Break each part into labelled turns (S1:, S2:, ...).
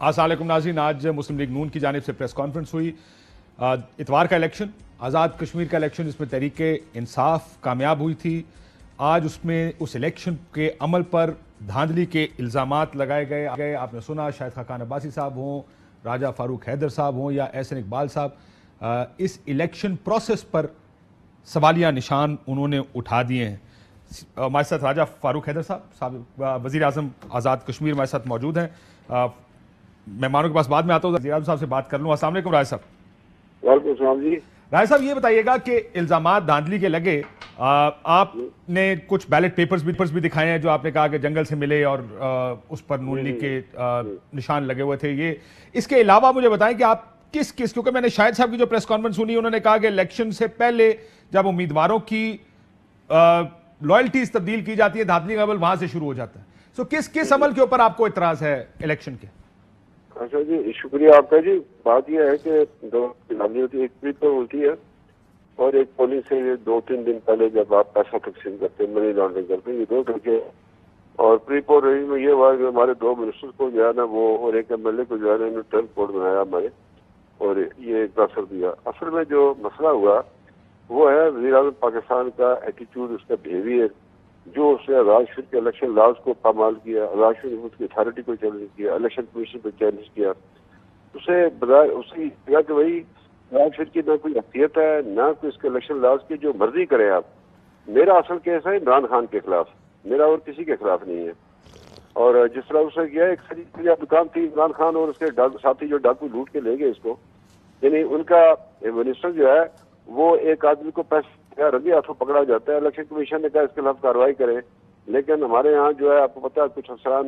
S1: अस्सलाम वालेकुम नाज़रीन, आज मुस्लिम लीग नून की जानिब से प्रेस कॉन्फ्रेंस हुई। इतवार का इलेक्शन, आज़ाद कश्मीर का इलेक्शन, जिसमें तहरीक इंसाफ कामयाब हुई थी। आज उसमें उस इलेक्शन के अमल पर धांधली के इल्ज़ामात लगाए गए। आपने सुना, शाहिद खाकान अब्बासी साहब हों, राजा फारूक हैदर साहब हों या एहसन इकबाल साहब, इस इलेक्शन प्रोसेस पर सवालिया निशान उन्होंने उठा दिए हैं। हमारे साथ राजा फारूक हैदर साहब वज़ीर आज़म आज़ाद कश्मीर हमारे साथ मौजूद हैं। मेहमानों के पास बाद में आता हूँ, वज़ीर आज़म साहब से बात कर लूँ। अस्सलाम वालेकुम राय साहब।
S2: वालेकुम सलाम जी।
S1: राय साहब, ये बताइएगा कि इल्ज़ामात धांधली के लगे, आपने कुछ बैलेट पेपर्स भी दिखाए हैं जो आपने कहा कि जंगल से मिले और उस पर नून लीग के निशान लगे हुए थे। ये इसके अलावा मुझे बताएं कि आप किस क्योंकि मैंने शाहिद साहब की जो प्रेस कॉन्फ्रेंस सुनी, उन्होंने कहा कि इलेक्शन से पहले जब उम्मीदवारों की लॉयल्टीज तब्दील की जाती है, धांधली का अमल वहां से शुरू हो जाता है। सो किस अमल के ऊपर आपको इतराज है इलेक्शन के?
S2: अच्छा जी, शुक्रिया आपका जी। बात यह है कि दो धांधली होती है, एक प्री पोल होती है और एक पोलिंग से 2-3 दिन पहले जब आप पैसा तकसीम करते हैं, मनी लॉन्ड्रिंग करते हैं, ये दो तरीके। और प्री पोल रही में ये हुआ कि हमारे 2 मिनिस्टर को जो है ना वो और एक MLA को जो है ना टर्न कोड बनाया हमारे, और ये एक असर दिया। असल में जो मसला हुआ वो है वज़ीर आज़म पाकिस्तान का एटीट्यूड, उसका बिहेवियर, जो उसने आज़ाद कश्मीर के इलेक्शन लॉज को पामाल किया, आज़ाद कश्मीर की अथॉरिटी को चैलेंज किया, इलेक्शन कमीशन को चैलेंज किया। उसे कहा कि भाई आज़ाद कश्मीर की ना कोई हैसियत है, ना कोई इसके इलेक्शन लॉज की, जो मर्जी करें आप। मेरा असल केस है इमरान खान के खिलाफ, मेरा और किसी के खिलाफ नहीं है। और जिस तरह उसने किया, एक सही दुकान थी इमरान खान और उसके साथी जो डाकू लूट के ले गए इसको, यानी उनका मिनिस्टर जो है वो एक आदमी को पैसे रंगे हाथों पकड़ा जाता है। इलेक्शन कमीशन ने कहा इसके खिलाफ कार्रवाई करें, लेकिन हमारे यहाँ जो है आपको पता है कुछ अफसरान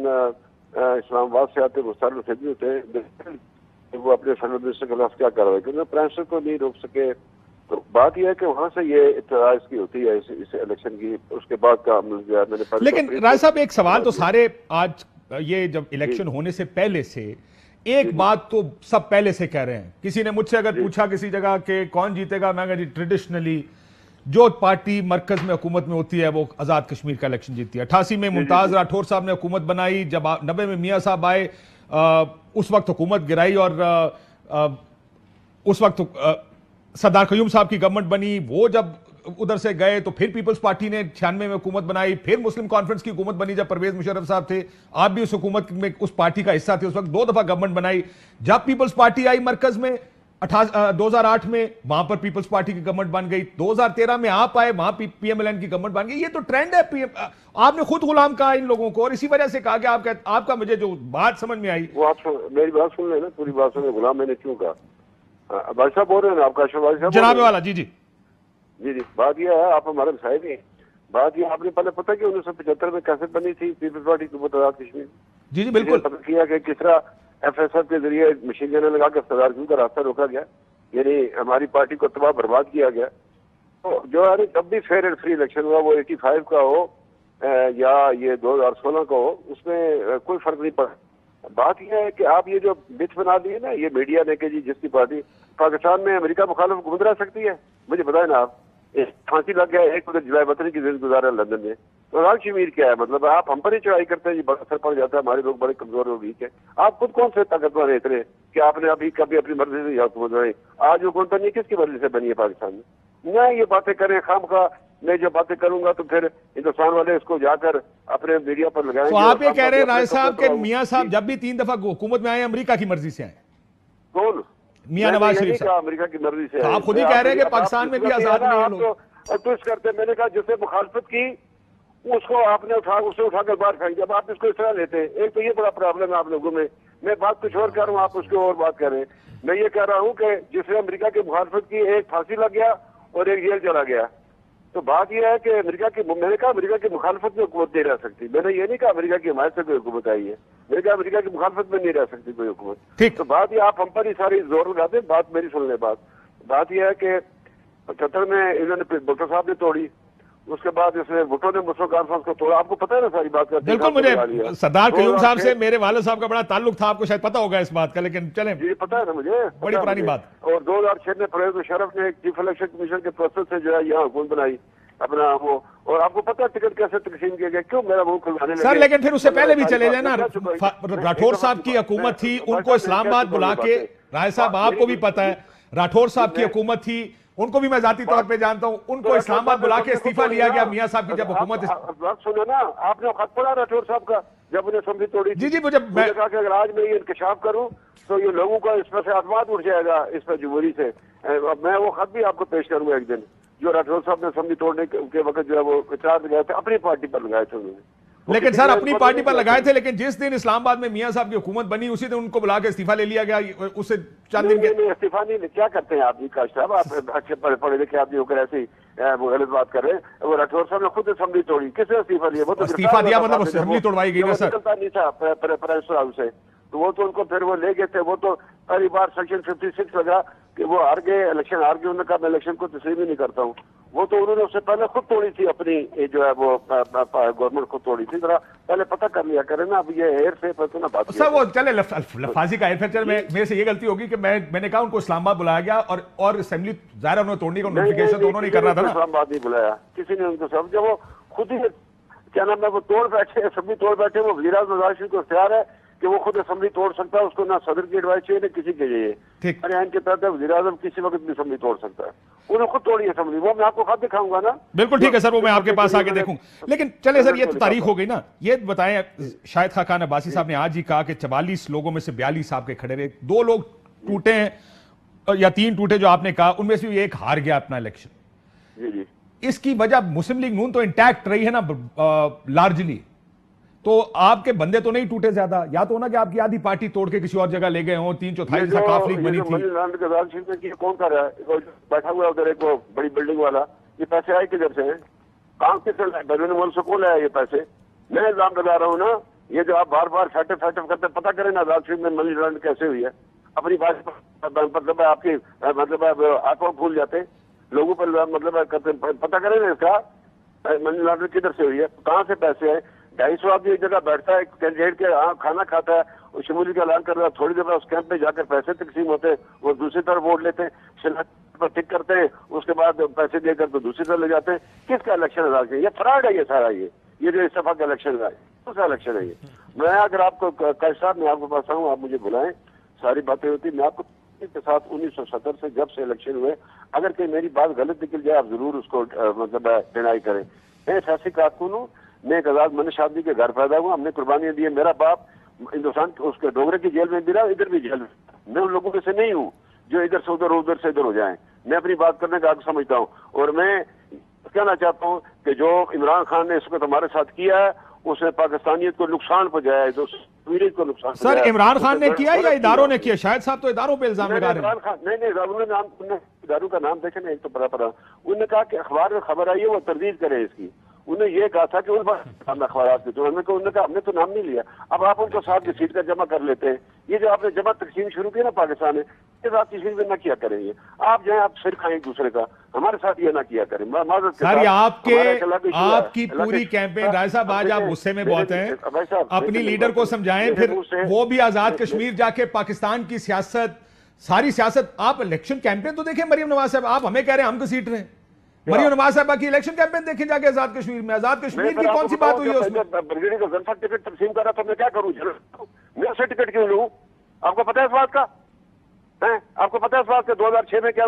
S2: इस्लामाबाद से आते, मुस्तार फिर होते हैं, वो अपने फेडरल मिनिस्टर के खिलाफ क्या कार्रवाई करें, प्राइम मिनिस्टर को नहीं रोक सके। तो बात यह है कि वहां से ये इत्तराज की होती है इस इलेक्शन की, उसके बाद का अमल जो है मैंने।
S1: लेकिन राय साहब, एक सवाल तो सारे आज ये जब इलेक्शन होने से पहले से एक बात तो सब पहले से कह रहे हैं। किसी ने मुझसे अगर पूछा किसी जगह के कौन जीतेगा, मैं जी ट्रेडिशनली जो पार्टी मरकज में हुकूमत में होती है वो आजाद कश्मीर का इलेक्शन जीतती है। 88 में मुमताज राठौर साहब ने हुकूमत बनाई, जब 90 में मियाँ साहब आए, उस वक्त हुकूमत गिराई और उस वक्त सरदार कयूम साहब की गवर्नमेंट बनी। वो जब उधर से गए तो फिर पीपल्स पार्टी ने 96 में हुकूमत बनाई, फिर मुस्लिम कॉन्फ्रेंस की हुकूमत बनी जब परवेज मुशर्रफ साहब थे, आप भी उस हुकूमत में उस पार्टी का हिस्सा थे। उस वक्त 2 दफा गवर्नमेंट बनाई। जब पीपल्स पार्टी आई मरकज में 2008 में, वहां पर पीपल्स पार्टी की गवर्नमेंट बन गई। 2013 में आप आए, वहां PMLN की गवर्नमेंट बन गई। ये तो ट्रेंड है। आपने खुद गुलाम कहा इन लोगों को, और इसी वजह से कहा कि आपका मुझे जो बात समझ में आई
S2: वो आप मेरी बात सुन लेना, पूरी बात सुन। गुलाम मैंने क्यों कहा? भाई साहब बोल रहे हैं आपका शहबाज साहब
S1: जनाबे वाला? जी जी
S2: जी जी। बात यह है, आप हमारे साहिब हैं। बात यह आपने पहले पता कि 1975 में कैसे बनी थी पीपल्स पार्टी की हुकूमत आजाद कश्मीर?
S1: जी जी बिल्कुल
S2: पता किया कि किस तरह FSF के जरिए मशीन गन लगा के सरदार का रास्ता रोका गया, यानी हमारी पार्टी को तबाह बर्बाद किया गया। तो जो है जब भी फेयर एंड फ्री इलेक्शन हुआ, वो 85 का हो या ये 2016 का हो, उसमें कोई फर्क नहीं पड़ा। बात यह है कि आप ये जो मिथ बना दिए ना ये मीडिया ने कि जी जिसकी पार्टी पाकिस्तान में अमेरिका मुखालिफ हुकूमत रह सकती है, मुझे बताए ना आप। फांसी लग गया, एक उधर जुलाई वतनी की जिंदगी गुजारा लंदन में, तो आजाद कश्मीर क्या है? मतलब आप हम पर ही चढ़ाई करते हैं जी, बड़ा असर पड़ जाता है, हमारे लोग बड़े कमजोर और वीक है। आप खुद कौन से ताकतवर है इतने कि आपने अभी कभी अपनी मर्जी से हुकूमत बनाई? आज हुकूमत बनी किसकी मर्जी से बनी है पाकिस्तान में? ना ये बातें करें खामखा। मैं जब बातें करूंगा तो फिर हिंदुस्तान वाले इसको जाकर अपने मीडिया पर लगाएंगे।
S1: तो आप ये कह रहे हैं राय साहब के मियाँ साहब जब भी 3 दफा हुकूमत में आए अमेरिका की मर्जी से आए?
S2: कौन?
S1: मियाँ नवाज शरीफ साहब
S2: अमेरिका की मर्जी से?
S1: आप खुद ही कह रहे हैं कि पाकिस्तान में भी आजाद नहीं है लोग।
S2: और ट्विस्ट करते, मैंने कहा जिससे मुखालफत की उसको आपने उसे उठाकर बाहर फेंक दिया। अब आप इसको इस तरह लेते हैं, एक तो ये बड़ा प्रॉब्लम है आप लोगों में। मैं बात कुछ और कर रहा हूँ, आप उसको और बात कर रहे हैं। मैं ये कह रहा हूँ कि जिसने अमेरिका की मुखालफत की, एक फांसी लग गया और एक जेल चला गया। तो बात यह है कि मैंने कहा अमेरिका की मुखालफत में हुकूमत नहीं रह सकती। मैंने ये नहीं कहा अमेरिका की हिमायत से कोई हुकूमत आई है। मैंने कहा अमेरिका की मुखालफत में नहीं रह सकती कोई हुकूमत। तो बात यह, आप हम पर ही सारी जोर लगाते हैं। बात मेरी सुन ले। बात यह है कि 75 में इन्होंने भुट्टो साहब ने तोड़ी, उसके बाद इसने भुट्टो ने मुस्लिम कॉन्फ्रेंस को तोड़ा। आपको पता है ना सारी बात का?
S1: बिल्कुल, मुझे सरदार कयूम साहब से मेरे वालिद साहब का बड़ा ताल्लुक था, आपको शायद पता होगा इस बात का, लेकिन चलें।
S2: जी पता है ना मुझे,
S1: बड़ी पुरानी बात।
S2: और 2006 में परवेज मुशर्रफ ने चीफ इलेक्शन कमीशन के प्रोसेस से जो है यहाँ हुकूमत बनाई। अपना वो, और आपको पता है टिकट कैसे तकसीम किया गया, क्यों मेरा मुंह खुलवाने लगे?
S1: सर लेकिन फिर उससे पहले भी चले जाए ना, राठौर साहब की हुकूमत थी, उनको इस्लामाबाद बुला के, राय साहब आपको भी पता है राठौर साहब की हुकूमत थी, उनको भी मैं जाती तौर पे जानता हूं, उनको इस्लामाबाद बुला के इस्तीफा लिया गया मियां साहब की जब हुकूमत।
S2: सुनो ना, आपने खत पढ़ा राठौर साहब का जब उन्हें असेंबली तोड़ी?
S1: जी मुझे
S2: कहा कि अगर आज मैं ये इंकशाफ करूं तो ये लोगों का इस पर से आत्माद उठ जाएगा, इस पर जमहूरी से। मैं वो खत भी आपको पेश करूंगा एक दिन, जो राठौर साहब ने असेंबली तोड़ने के वक्त जो है वो चार्ज लगाए थे, अपनी पार्टी पर लगाए थे उन्होंने।
S1: लेकिन सर अपनी पार्टी पर लगाए थे, लेकिन जिस दिन इस्लामाबाद में मियां साहब की हुकूमत बनी उसी दिन उनको बुला के इस्तीफा ले लिया गया, उससे चंद दिन के।
S2: इस्तीफा नहीं, क्या करते हैं आप जी काश साहब, आप अच्छे पढ़े लिखे आदमी होकर ऐसे ही वो गलत बात कर रहे हैं। वो राठौर साहब ने खुद असेंबली तोड़ी, किसने इस्तीफा लिया? वो तो
S1: इस्तीफा दिया मतलब असेंबली तोड़वाई गई ना सर?
S2: नहीं था प्रेस हाउस से, तो वो तो उनको फिर वो ले गए थे। वो तो पहली बार सेक्शन 56 लगा कि वो हार गए, इलेक्शन हार गए, उन्होंने कहा मैं इलेक्शन को तस्लीम ही नहीं करता हूँ। वो तो उन्होंने उससे पहले खुद तोड़ी थी अपनी, जो है वो गवर्नमेंट खुद तोड़ी थी। जरा पहले पता कर लिया करें ना, अब ये हेर फेर पर तो ना बात
S1: सर वो चले लफाजी का हेर फेर चले। मेरे से ये गलती होगी कि मैंने कहा उनको इस्लामाबाद बुलाया गया और असेंबली ज़ाहिर उन्होंने तोड़ने का नोटिफिकेशन तो उन्होंने करना था ना।
S2: इस्लामाबाद नहीं बुलाया किसी ने उनको, सब जब वो खुद ही क्या नाम है वो तोड़ बैठे, असेंबली तोड़ बैठे। वो वज़ीर आज़म नवाज शरीफ को इख्तियार है कि वो खुद असेंबली तोड़ सकता है, उसको ना सदर की एडवाइस चाहिए ना किसी के चाहिए। अरे आइन के तहत वज़ीर आज़म किसी वक्त भी असेंबली तोड़ सकता है, उन्होंने खुद तोड़ी असेंबली। वो मैं आपको खत दिखाऊंगा ना।
S1: बिल्कुल ठीक है सर, वो मैं आपके पास आके देखूंगा। लेकिन चले सर, ये तो तारीख हो गई ना। ये बताएं, शाहिद खान अब्बासी साहब ने आज ही कहा कि 44 लोगों में से 42 आपके खड़े रहे, 2 लोग टूटे हैं या 3 टूटे जो आपने कहा, उनमें से एक हार गया अपना इलेक्शन।
S2: जी जी,
S1: इसकी वजह मुस्लिम लीग नून तो इंटैक्ट रही है ना लार्जली, तो आपके बंदे तो नहीं टूटे ज्यादा? या तो ना कि आपकी आधी पार्टी तोड़ के किसी और जगह ले गए हो, 3/4 काफ लीग बनी थी।
S2: कौन कर रहा है बैठा हुआ उधर एक वो बड़ी बिल्डिंग वाला? ये पैसे आए किधर से हैं? काम किससे लाए? बैरून मुल्क से कौन लाया ये पैसे? मैं इल्जाम लगा रहा हूँ ना, ये जो आप बार बार फैटअप करते, पता करें ना आजाद शरीफ में मनी लॉन्ड्रिंग कैसे हुई है। अपनी बात मतलब आपकी मतलब आंखों भूल जाते लोगों पर, मतलब करते, पता करें ना इसका मनी लॉन्ड्रिंग किधर से हुई है, कहाँ से पैसे हैं। 250 आदमी एक जगह बैठता है, कैंडिडेट के खाना खाता है, शमूली का ऐलान कर रहा है, थोड़ी देर बाद उस कैंप में जाकर पैसे तकसीम होते हैं, वो दूसरी तरफ वोट लेते हैं, शनाख्त पर टिक करते हैं, उसके बाद पैसे देकर तो दूसरी तरफ ले जाते हैं। किसका इलेक्शन है? ये फ्रॉड है ये सारा। ये जो इस दफा का इलेक्शन है, कौन सा इलेक्शन है ये? मैं अगर आपको कैश साहब मैं आपके पास आऊँ, आप मुझे बुलाएं, सारी बातें होती। मैं आपको के साथ 1970 से जब से इलेक्शन हुए, अगर कहीं मेरी बात गलत निकल जाए आप जरूर उसको मतलब डिनाई करें। मैं सियासी कारकुन हूँ, मैं एक आजाद मनुष्य आदमी के घर पैदा हुआ, हमने कुर्बानियां दी है। मेरा बाप हिंदुस्तान उसके डोगरे की जेल में भी रहा, इधर भी जेल में। मैं उन लोगों में से नहीं हूँ जो इधर से उधर से इधर हो जाएं। मैं अपनी बात करने का हक समझता हूँ, और मैं कहना चाहता हूँ कि जो इमरान खान ने इस वक्त हमारे साथ किया है, उसने पाकिस्तानियत को नुकसान पहुंचाया है, को नुकसान।
S1: सर इमरान खान ने किया या इदारों ने किया? शायद साहब तो इदारों पे इल्जाम लगा रहे हैं।
S2: नहीं, इदारों का नाम देखे ना, एक तो पता उन्होंने कहा कि अखबार में खबर आई है वो तरदीद करे इसकी। उन्होंने ये कहा था कि उन अखबार के, तो उन्होंने कहा हमने तो नाम नहीं लिया। अब आप उनको साथ की सीट का जमा कर लेते हैं। ये जो आपने जमा तकसीम शुरू की ना पाकिस्तान में, इस आपकी सीट में ना किया करेंगे आप, जो है आप सिर खाएं एक दूसरे का, हमारे साथ ये ना किया करें।
S1: सर आपकी पूरी कैंपेन, राय साहब आज आप गुस्से में बहुत हैं, अपनी लीडर को समझाएं, फिर वो भी आजाद कश्मीर जाके पाकिस्तान की सियासत, सारी सियासत। आप इलेक्शन कैंपेन तो देखें मरियम नवाज साहब, आप हमें कह रहे हैं हम घसीट रहे हैं। मरियम नवाज साहबा की इलेक्शन कैंपेन देखें जाके आजाद कश्मीर में। आजाद कश्मीर की कौन सी बात हुई है उसमें?
S2: ब्रिगेडियर को गनफर टिकट तकसीम कर रहा था, मैं क्या करूं? मैं उससे टिकट क्यों लूं? आपको पता है इस बात का? है आपको पता है इस बात का 2006 में क्या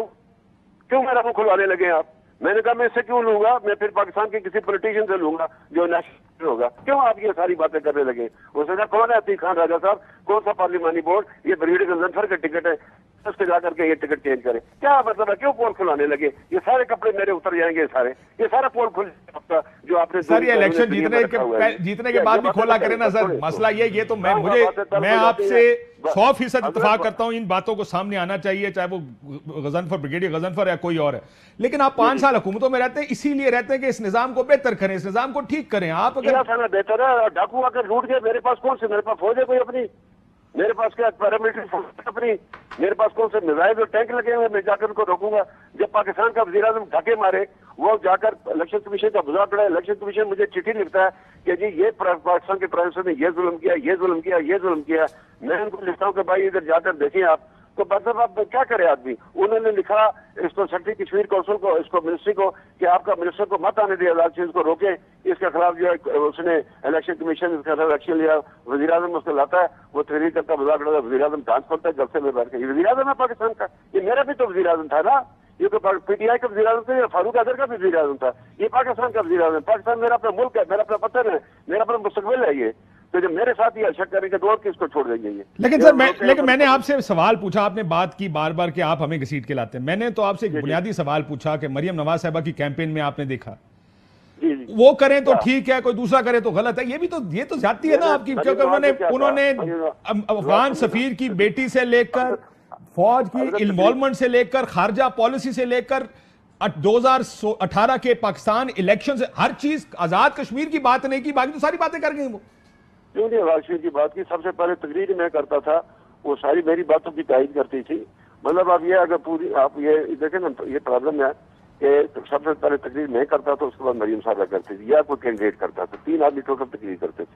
S2: क्यों मेरा मुंह खुलवाने लगे आप? मैंने कहा मैं इससे क्यों लूंगा, मैं फिर पाकिस्तान के किसी पॉलिटिशियन से लूंगा जो नेशनल होगा। क्यों आप ये सारी बातें करने लगे? उसने कहा कौन है अतीक खान राजा साहब, कौन सा पार्लिमानी बोर्ड? ये ब्रिगेडियर गनफर का टिकट है, उसके जाकर के ये टिकट चेंज करें। क्या मतलब है? क्यों पोल खुलाने लगे? ये सारे कपड़े मेरे उतर जाएंगे, ये सारा पोल खुल जो आपने।
S1: सर ये इलेक्शन जीतने के बाद भी खोला करें ना सर। मसला ये तो मैं आपसे 100% इत्तेफाक करता हूं, इन बातों को सामने आना चाहिए, चाहे वो गजनफर, ब्रिगेडियर गजनफर या कोई और है। लेकिन आप 5 साल हुकूमतों में रहते हैं, इसीलिए रहते हैं कि इस निजाम को बेहतर करें, इस निजाम को ठीक करें। आप अगर
S2: बेहतर है, डाकू आकर लूट गए, मेरे पास कौन से, मेरे पास फौज है कोई अपनी? मेरे पास क्या पैरामिलिट्री फोर्स अपनी? मेरे पास कौन से मिसाइल और टैंक लगे हुए? मैं जाकर उनको रोकूंगा। जब पाकिस्तान का वज़ीर आज़म ढाके मारे, वो जाकर इलेक्शन कमीशन का बुरा पड़ा। इलेक्शन कमीशन मुझे चिट्ठी लिखता है कि जी ये पाकिस्तान के प्राइम मिनिस्टर ने ये जुल्म किया, ये जुल्म किया, ये जुल्म किया। मैं उनको लिखता हूँ कि भाई इधर जाकर देखिए आप, तो मतलब अब क्या करे आदमी। उन्होंने लिखा इसको सेक्रेटरी कश्मीर काउंसिल को, इसको मिनिस्ट्री को, कि आपका मिनिस्टर को मत आने दिया इलेक्शन को रोके, इसके खिलाफ जो है उसने इलेक्शन कमीशन इसके खिलाफ एक्शन लिया। वजीर आजम उसको लाता है, वो तहरीर करता, मजाक उड़ाता, वजीर आजम डांस करता है जलसे में बैठ के। ये वजीर आजम है पाकिस्तान का, ये मेरा भी तो वजीर आजम था ना, ये तो पीटीआई का वजीर आजम था, ये फारूक अजहर का भी वजीर आजम था, ये पाकिस्तान का वजीर आजम। पाकिस्तान मेरा अपना मुल्क है, मेरा अपना वतन है, मेरा अपना मुस्तकबिल है। ये तो जब मेरे साथ ये अशक करेंगे तो और किसको छोड़ देंगे ये।
S1: लेकिन सर लेकिन मैंने आपसे सवाल पूछा, आपने बात की बार बार कि आप हमें घसीट के लाते हैं। मैंने तो आपसे एक बुनियादी सवाल पूछा कि मरियम नवाज साहिबा की कैंपेन में आपने देखा, वो करें तो ठीक है, कोई दूसरा करे तो गलत है। ये तो जाती है ना आपकी, क्योंकि उन्होंने अफगान सफीर की बेटी से लेकर फौज की इन्वॉल्वमेंट से लेकर खारजा पॉलिसी से लेकर 2018 के पाकिस्तान इलेक्शन से हर चीज, आजाद कश्मीर की बात नहीं की, बाकी तो सारी बातें कर गए वो।
S2: क्यों नहीं आजाद कश्मीर की बात की? सबसे पहले तकरीर मैं करता था, वो सारी मेरी बातों की तायद करती थी। मतलब अब ये अगर पूरी आप ये देखें ना, ये प्रॉब्लम है कि सबसे पहले तकरीर मैं करता था, उसके बाद मरियम साहबा करती थी, या कोई कैंडिडेट करता था, 3 आदमी टोटल तकरीर करते थे।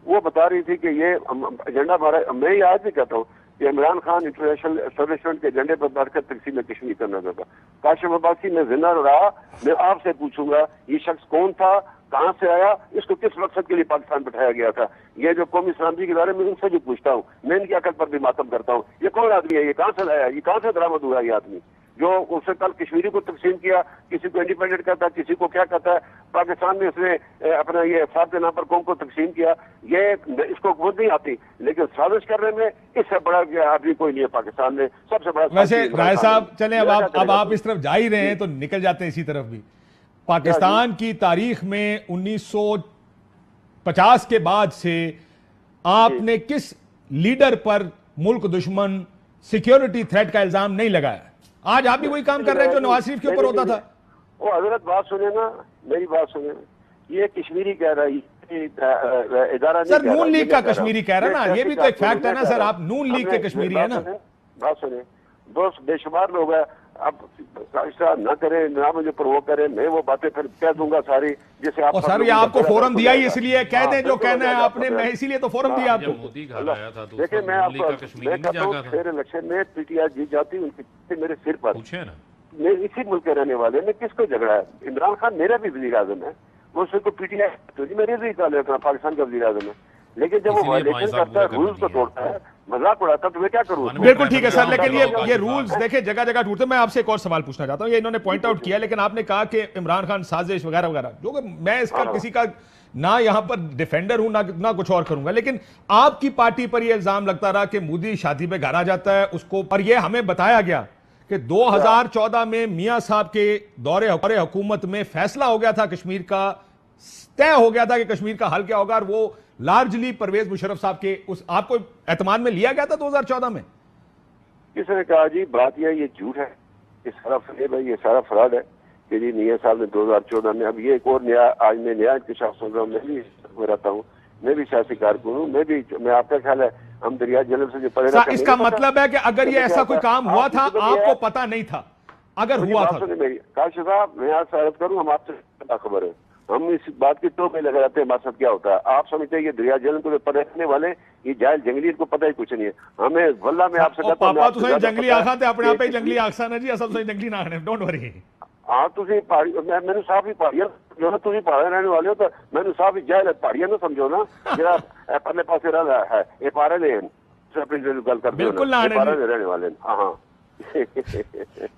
S2: वो बता रही थी कि ये एजेंडा हमारा, मैं ये आज भी कहता हूँ कि इमरान खान इंटरनेशनल एस्टेब्लिशमेंट के एजेंडे पर बैठकर तकसीम कश्मीर करना चाहता। काशिफ अब्बासी में जिंदा रहा, मैं आपसे पूछूंगा ये शख्स कौन था, कहां से आया, इसको किस मकसद के लिए पाकिस्तान बैठाया गया था। ये जो कौमी सलामती के बारे में उनसे जो पूछता हूँ, मैं इनकी अकल पर भी मातम करता हूँ। ये कौन आदमी है, ये कहां से लाया, ये कहां से बरामद हुआ ये आदमी, जो उसने कल कश्मीरी को तकसीम किया, किसी को इंडिपेंडेंट कहता है, किसी को क्या कहता है। पाकिस्तान में उसने अपना ये अफसाद के नाम पर कौम को तकसीम किया। ये इसको खुद नहीं आती, लेकिन साजिश करने में इससे बड़ा आदमी कोई नहीं है पाकिस्तान में। सबसे बड़ा
S1: वैसे राय साहब चले, अब आप इस तरफ जा ही रहे हैं तो निकल जाते हैं इसी तरफ भी। पाकिस्तान की तारीख में 1950 के बाद से आपने किस लीडर पर मुल्क दुश्मन सिक्योरिटी थ्रेट का इल्जाम नहीं लगाया? आज आप भी वही काम कर रहे हैं जो नवाज शरीफ के ऊपर होता था।
S2: वो हजरत बात सुने ना, मेरी बात सुने, ये कश्मीरी कह रहा है इदारा
S1: सर, नून लीग का कश्मीरी कह रहा ना, ये भी तो एक फैक्ट है ना सर, आप नून लीग के कश्मीरी है ना।
S2: बात सुने, दोस्त बेशुमार लोग हैं, आप ना करें, ना मुझे प्रोवोक करें, मैं वो बातें फिर कह दूंगा सारी, जैसे आप।
S1: सर ये आपको फोरम दिया ही इसलिए, कह दें जो कहना है आपने, मैं इसीलिए तो फोरम दिया आपको।
S2: देखिए मैं आपको मैं कहता हूँ, फिर इलेक्शन में पीटीआई जीत जाती, उनके मेरे सिर पर पूछे ना, मैं इसी मुल्क के रहने वाले में किसको झगड़ा है। इमरान खान मेरा भी वजीर आजम है, वो सिर्फ पीटीआई तो जी मेरे भी पाकिस्तान का वजीर आजम है, लेकिन जब वो वायलेशन करता है, रूल्स को तोड़ता है, मजाक उड़ाता है, तो मैं क्या करूँ?
S1: बिल्कुल ठीक है सर, लेकिन ये रूल्स देखिए जगह जगह टूटते। मैं आपसे एक और सवाल पूछना चाहता हूँ, ये इन्होंने पॉइंट आउट किया, लेकिन आपने कहा कि इमरान खान साजिश वगैरह वगैरह, जो कि मैं इसका किसी का ना यहां पर डिफेंडर हूं ना कुछ और करूंगा, लेकिन आपकी पार्टी पर यह इल्जाम लगता रहा कि मोदी शादी पे घर आ जाता है उसको, और यह हमें बताया गया कि 2014 में मियां साहब के दौरे हुकूमत में फैसला हो गया था, कश्मीर का तय हो गया था कि कश्मीर का हल क्या होगा, और वो लार्जली परवेज मुशर्रफ साहब के उस आपको एतमाद में लिया गया था 2014 में।
S2: किसने कहा जी? बात यह ये झूठ है, ये सारा फरेब है, ये सारा फ्रॉड है कि जी मियां साहब ने 2014 में, अब ये एक और नया, आज मैं नया इंतशाफ सुन रहा हूँ, मैं भी रहता हूँ, मैं भी सियासी कारकुन हूँ, मैं आपका ख्याल है हम दरिया जलम से जो पढ़े।
S1: इसका मतलब है कि अगर ये ऐसा कोई काम हुआ था आपको पता नहीं था, अगर हुआ था।
S2: काशिफ साहब मैं आज स्वागत करूँ, हम आपसे खबर है, हम इस बात की टोप में लगा जाते हैं हमारे साथ क्या होता है। आप समझते हैं ये दरिया जलन को पढ़ने वाले ये जाहिल जंगली, इनको पता ही कुछ नहीं है। हमें वल्ला में आपसे
S1: पापा तो सही जंगली आखा थे अपने आप ही जंगली आखसा ना जी, असल सही जंगली ना डोंट वरी।
S2: हाँ तुसी पहाड़ी, मैंने साफ ही पहाड़ियां जो ना, तुम पहाड़े रहने वाले हो, तो मैंने साफ ही जाहिल पहाड़ियां ना समझो ना, जरा अपने पास रहा है ये पारे ले अपनी गल कर,
S1: बिल्कुल
S2: रहने वाले। हाँ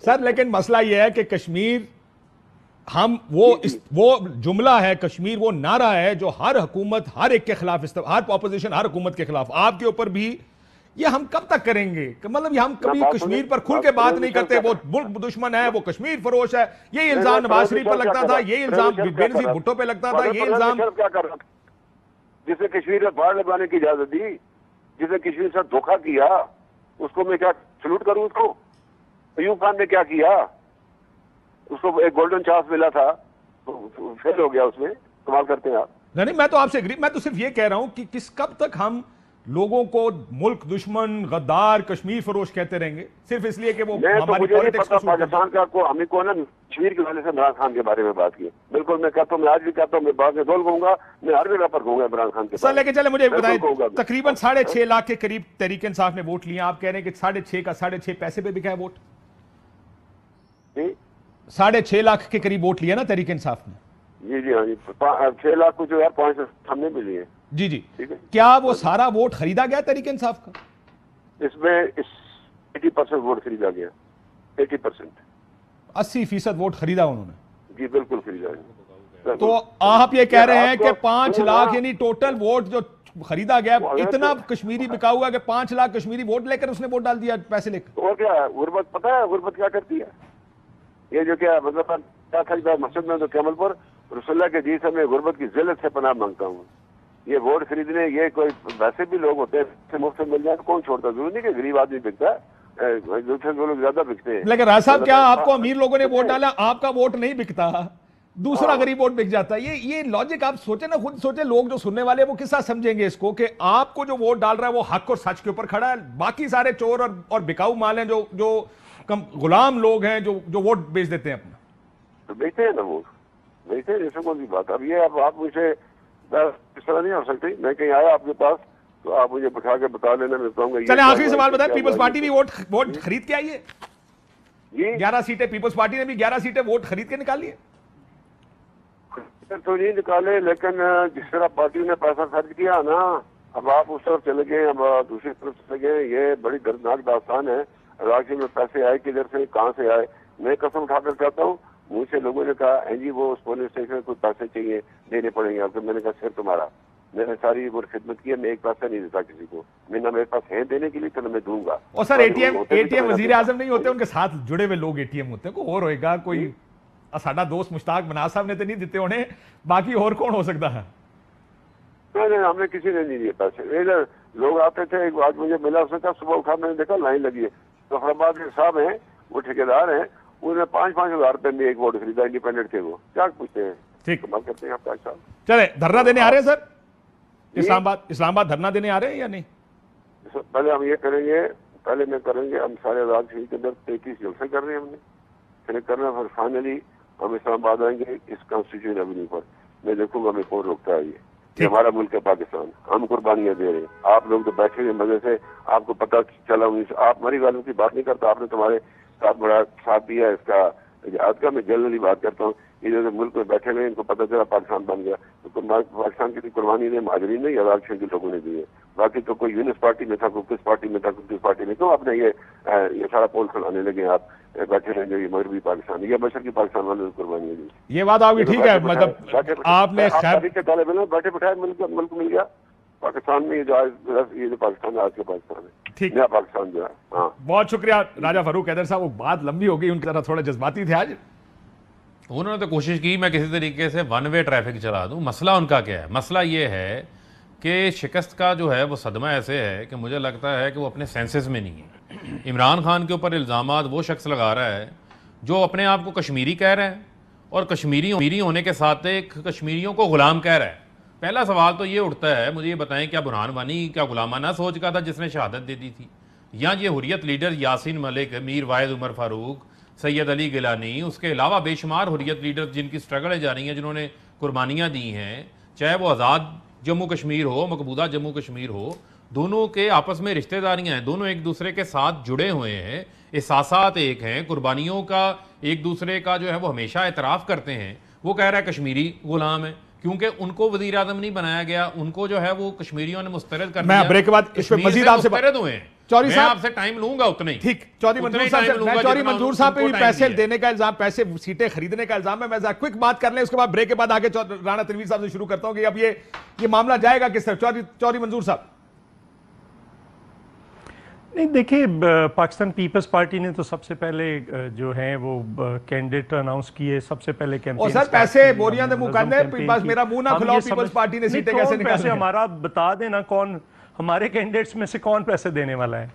S1: सर, लेकिन मसला यह है कि कश्मीर हम वो जुमला है, कश्मीर वो नारा है जो हर हुकूमत हर एक के खिलाफ, हर ऑपोजिशन हर हुकूमत के खिलाफ, आपके ऊपर भी। ये हम कब तक करेंगे? मतलब ये हम कभी कश्मीर पर खुल के बात नहीं करते, वो मुल्क दुश्मन है, वो कश्मीर फरोश है, ये इल्जाम नवाज शरीफ पर लगता था, ये इल्जाम बेनजीर भुट्टो पे लगता था, ये इल्जाम
S2: क्या कर रहा, जिसने कश्मीर में बाढ़ लगवाने की इजाजत दी, जिसने कश्मीर से धोखा किया, उसको मैं क्या सलूट करूं? उसको अयूब खान ने क्या किया? उसको एक गोल्डन चांस मिला था, तो फेल हो गया उसमें। कमाल करते हैं आप।
S1: नहीं, मैं तो आपसे एग्री, मैं तो सिर्फ ये कह रहा हूं कि कब तक हम लोगों को मुल्क दुश्मन, गद्दार, कश्मीर फरोश कहते रहेंगे सिर्फ इसलिए कि वो
S2: मैं तो
S1: हमारी
S2: मुझे नहीं
S1: पॉलिटिक्स
S2: पता
S1: को सूट करते
S2: पाकिस्तान का को हमें को ना कश्मीर के वाले से इमरान खान के बारे में बात की। बिल्कुल मैं कहता हूँ, मैं आज भी कहता हूँ, मैं बाद में बोल कहूंगा, मैं हर जगह पर कहूंगा इमरान खान के
S1: सर
S2: बारे
S1: लेके चले मुझे
S2: बिल्कुल
S1: बताएं,
S2: कहूंगा मैं।
S1: तकरीबन 6.5 लाख के करीब तहरीक इंसाफ ने वोट लिए। आप कह रहे हैं कि 6.5 का 6.5 पैसे पे बिका है वोट।
S2: जी
S1: 6.5 लाख के करीब वोट लिया ना तहरीक इंसाफ ने।
S2: जी जी हाँ जी, 6 लाख को जो यार 5 हमने भी लिए।
S1: जी जी,
S2: ठीक है,
S1: क्या वो सारा वोट खरीदा गया तहरीक इंसाफ का?
S2: इसमें 80% वोट खरीदा गया, 80%।
S1: 80% वोट खरीदा उन्होंने।
S2: जी बिल्कुल खरीदा गया।
S1: तो आप ये कह रहे हैं कि 5
S2: आपको-
S1: लाख यानी टोटल वोट जो खरीदा गया,
S2: वो अगर
S1: इतना
S2: तो-
S1: कश्मीरी बिका हुआ कि 5 लाख कश्मीरी वोट लेकर उसने वोट डाल दिया पैसे लेकर।
S2: और क्या है, गुर्बत पता है गुर्बत क्या करती है? ये जो क्या मतलब क्या खरीदा मस्जिद में तो कैमल पर रसुल्ला के जी से मैं गुर्बत की जिल्लत से पनाह मांगता हूँ। ये वोट खरीदने, ये कोई वैसे भी लोग होते हैं मुफ्त मिल जाए तो कौन छोड़ता? जरूरी नहीं कि गरीब आदमी बिकता है, दूसरे लोग ज्यादा बिकते हैं।
S1: लेकिन राज साहब, क्या आपको अमीर लोगों ने वोट डाला, आपका वोट नहीं बिकता, दूसरा गरीब वोट बिक जाता है? ये लॉजिक आप सोचे ना, खुद सोचे। लोग जो सुनने वाले वो किस साथ समझेंगे इसको कि आपको जो वोट डाल रहा है वो हक और सच के ऊपर खड़ा है, बाकी सारे चोर और बिकाऊ माल हैं, जो गुलाम लोग हैं जो वोट बेच देते हैं अपना।
S2: तो बेचते हैं ना वोट, बेचते हैं, जैसे कौन सी बात। अब ये अब आप मुझे इस तरह नहीं हो सकती। मैं कहीं आया आपके पास तो आप मुझे बैठा के बता लेना, मैं कहूंगा।
S1: चले आखिरी सवाल बताएं, पीपल्स पार्टी भी वोट खरीद के आई है?
S2: जी
S1: 11 सीटें, पीपल्स पार्टी ने भी 11 सीटें वोट खरीद के निकाली है।
S2: तो नहीं निकाले, लेकिन जिस तरह पार्टी ने पैसा खर्च किया ना, अब आप उस तरफ चले गए, अब दूसरी तरफ चले गए। ये बड़ी दर्दनाक दास्तान है। राज्य में पैसे आए किधर से, कहाँ से आए? मैं कसम उठाकर कहता हूँ, मुझसे लोगों ने कहा जी वो उस पुलिस स्टेशन में कुछ पैसे चाहिए, देने पड़ेंगे आपको। मैंने कहा सिर तुम्हारा, मैंने सारी वो खिदमत की है, मैं एक पैसा नहीं देता किसी को। मैं ना मेरे पास है देने के लिए, तो मैं दूंगा।
S1: और सर एटीएम वजीर आजम नहीं होते, उनके साथ जुड़े हुए लोग एटीएम होते हैं। कोई और होएगा, कोई साडा दोस्त मुश्ताक मनाज साहब ने तो नहीं दिते होने, बाकी और कौन हो सकता है?
S2: नहीं, हमने किसी ने नहीं दिए पैसे। इधर लोग आते थे, एक आज मुझे मिला, उसने कहा सुबह उठा, मैंने देखा लाइन लगी है। तो फराबाद के साहब हैं, वो ठेकेदार हैं, उन्होंने 5-5 हजार रुपए में एक वोट खरीदा, इंडिपेंडेंट थे वो। क्या पूछते हैं?
S1: ठीक,
S2: कमाल करते हैं आप साहब।
S1: चले धरना देने आ रहे हैं सर? इस्लामाबाद धरना देने आ रहे हैं या नहीं?
S2: पहले हम ये करेंगे, पहले मैं करेंगे, हम सारे राज्य शरीफ के अंदर 33 जलसे कर रहे हैं हमने, फिर करना, फिर फाइनली हम इस्लामाबाद आएंगे इस कॉन्स्टिट्यूशन एवेन्यू पर। मैं देखूंगा मैं कौन रोकता है। ये हमारा मुल्क है पाकिस्तान, हम कुर्बानियां दे रहे हैं। आप लोग तो बैठे हुए मजे से, आपको पता चला, आप हमारी वालों की बात नहीं करता, आपने तुम्हारे साथ बड़ा साथ दिया इसका इजहाद का। मैं जनरली बात करता हूँ, इधर मुल्क में बैठे हुए इनको पता चला पाकिस्तान बन गया, तो पाकिस्तान की कुर्बानी ने महाजरीन ने या राज्य के लोगों ने दी है। बाकी तो कोई यूनिस पार्टी में था, कोई किस पार्टी में था, कोई किस पार्टी में। क्यों आपने ये सारा पोल खिलाने लगे? आप बैठे रहेंगे, ये मगरबी पाकिस्तान या बशर की पाकिस्तान वाले कुर्बानी दी।
S1: ये बात आपकी ठीक है, मतलब आपने
S2: बैठे बैठाए मुल्क मिल गया पाकिस्तान में। ये जो पाकिस्तान आज के पाकिस्तान है,
S1: ठीक,
S2: नया पाकिस्तान जो है। हाँ,
S1: बहुत शुक्रिया राजा फारूक हैदर साहब। वो बात लंबी हो गई, उनकी तरह थोड़ा जज्बाती थे आज।
S3: उन्होंने तो कोशिश की मैं किसी तरीके से वन वे ट्रैफिक चला दूं। मसला उनका क्या है? मसला ये है कि शिकस्त का जो है वो सदमा ऐसे है कि मुझे लगता है कि वो अपने सेंसेस में नहीं है। इमरान खान के ऊपर इल्ज़ामात वो शख्स लगा रहा है जो अपने आप को कश्मीरी कह रहा है और कश्मीरी होने के साथ एक कश्मीरियों को गुलाम कह रहा है। पहला सवाल तो ये उठता है, मुझे ये बताएं, क्या बुरहान वानी क्या गुलामाना सोच का था जिसने शहादत दे दी थी? या ये हुर्रियत लीडर यासीन मलिक, मीर वाहिद उमर फारूक, सैयद अली गिलानी, उसके अलावा बेशुमार हुर्रियत लीडर जिनकी स्ट्रगलें जारी हैं, जिन्होंने कुर्बानियाँ दी हैं, चाहे वो आज़ाद जम्मू कश्मीर हो, मकबूदा जम्मू कश्मीर हो, दोनों के आपस में रिश्तेदारियाँ हैं, दोनों एक दूसरे के साथ जुड़े हुए हैं, एहसासात एक हैं, कुर्बानियों का एक दूसरे का जो है वो हमेशा एतराफ़ करते हैं। वो कह रहा है कश्मीरी गुलाम है क्योंकि उनको वज़ीर आज़म नहीं बनाया गया, उनको जो है वो कश्मीरियों ने मुस्तरद कर दिया।
S1: मैं ब्रेक के बाद इस पे मजीद आपसे
S3: मुस्तरद हुए हैं।
S1: चौधरी
S3: मैं
S1: साहब
S3: आपसे टाइम लूंगा उतना ही।
S1: ठीक, चौधरी मंजूर साहब पे भी पैसे देने का इल्जाम, पैसे सीटें खरीदने का इल्जाम है। मैं क्विक बात कर लें, उसके बाद ब्रेक के बाद आगे राणा तनवीर साहब से शुरू करता हूं कि अब ये मामला जाएगा किस तरफ। चौधरी मंजूर साहब।
S4: नहीं, देखिए, पाकिस्तान पीपल्स पार्टी ने तो सबसे पहले जो है वो कैंडिडेट अनाउंस किए, सबसे पहले कैंपेन।
S1: और सर पैसे बोरियां दे मुकाने, बस मेरा मुंह ना खुलाओ, पीपल्स पार्टी ने सीटें कैसे निकाली?
S4: हमारा बता देना, कौन हमारे कैंडिडेट्स में से कौन पैसे देने वाला है?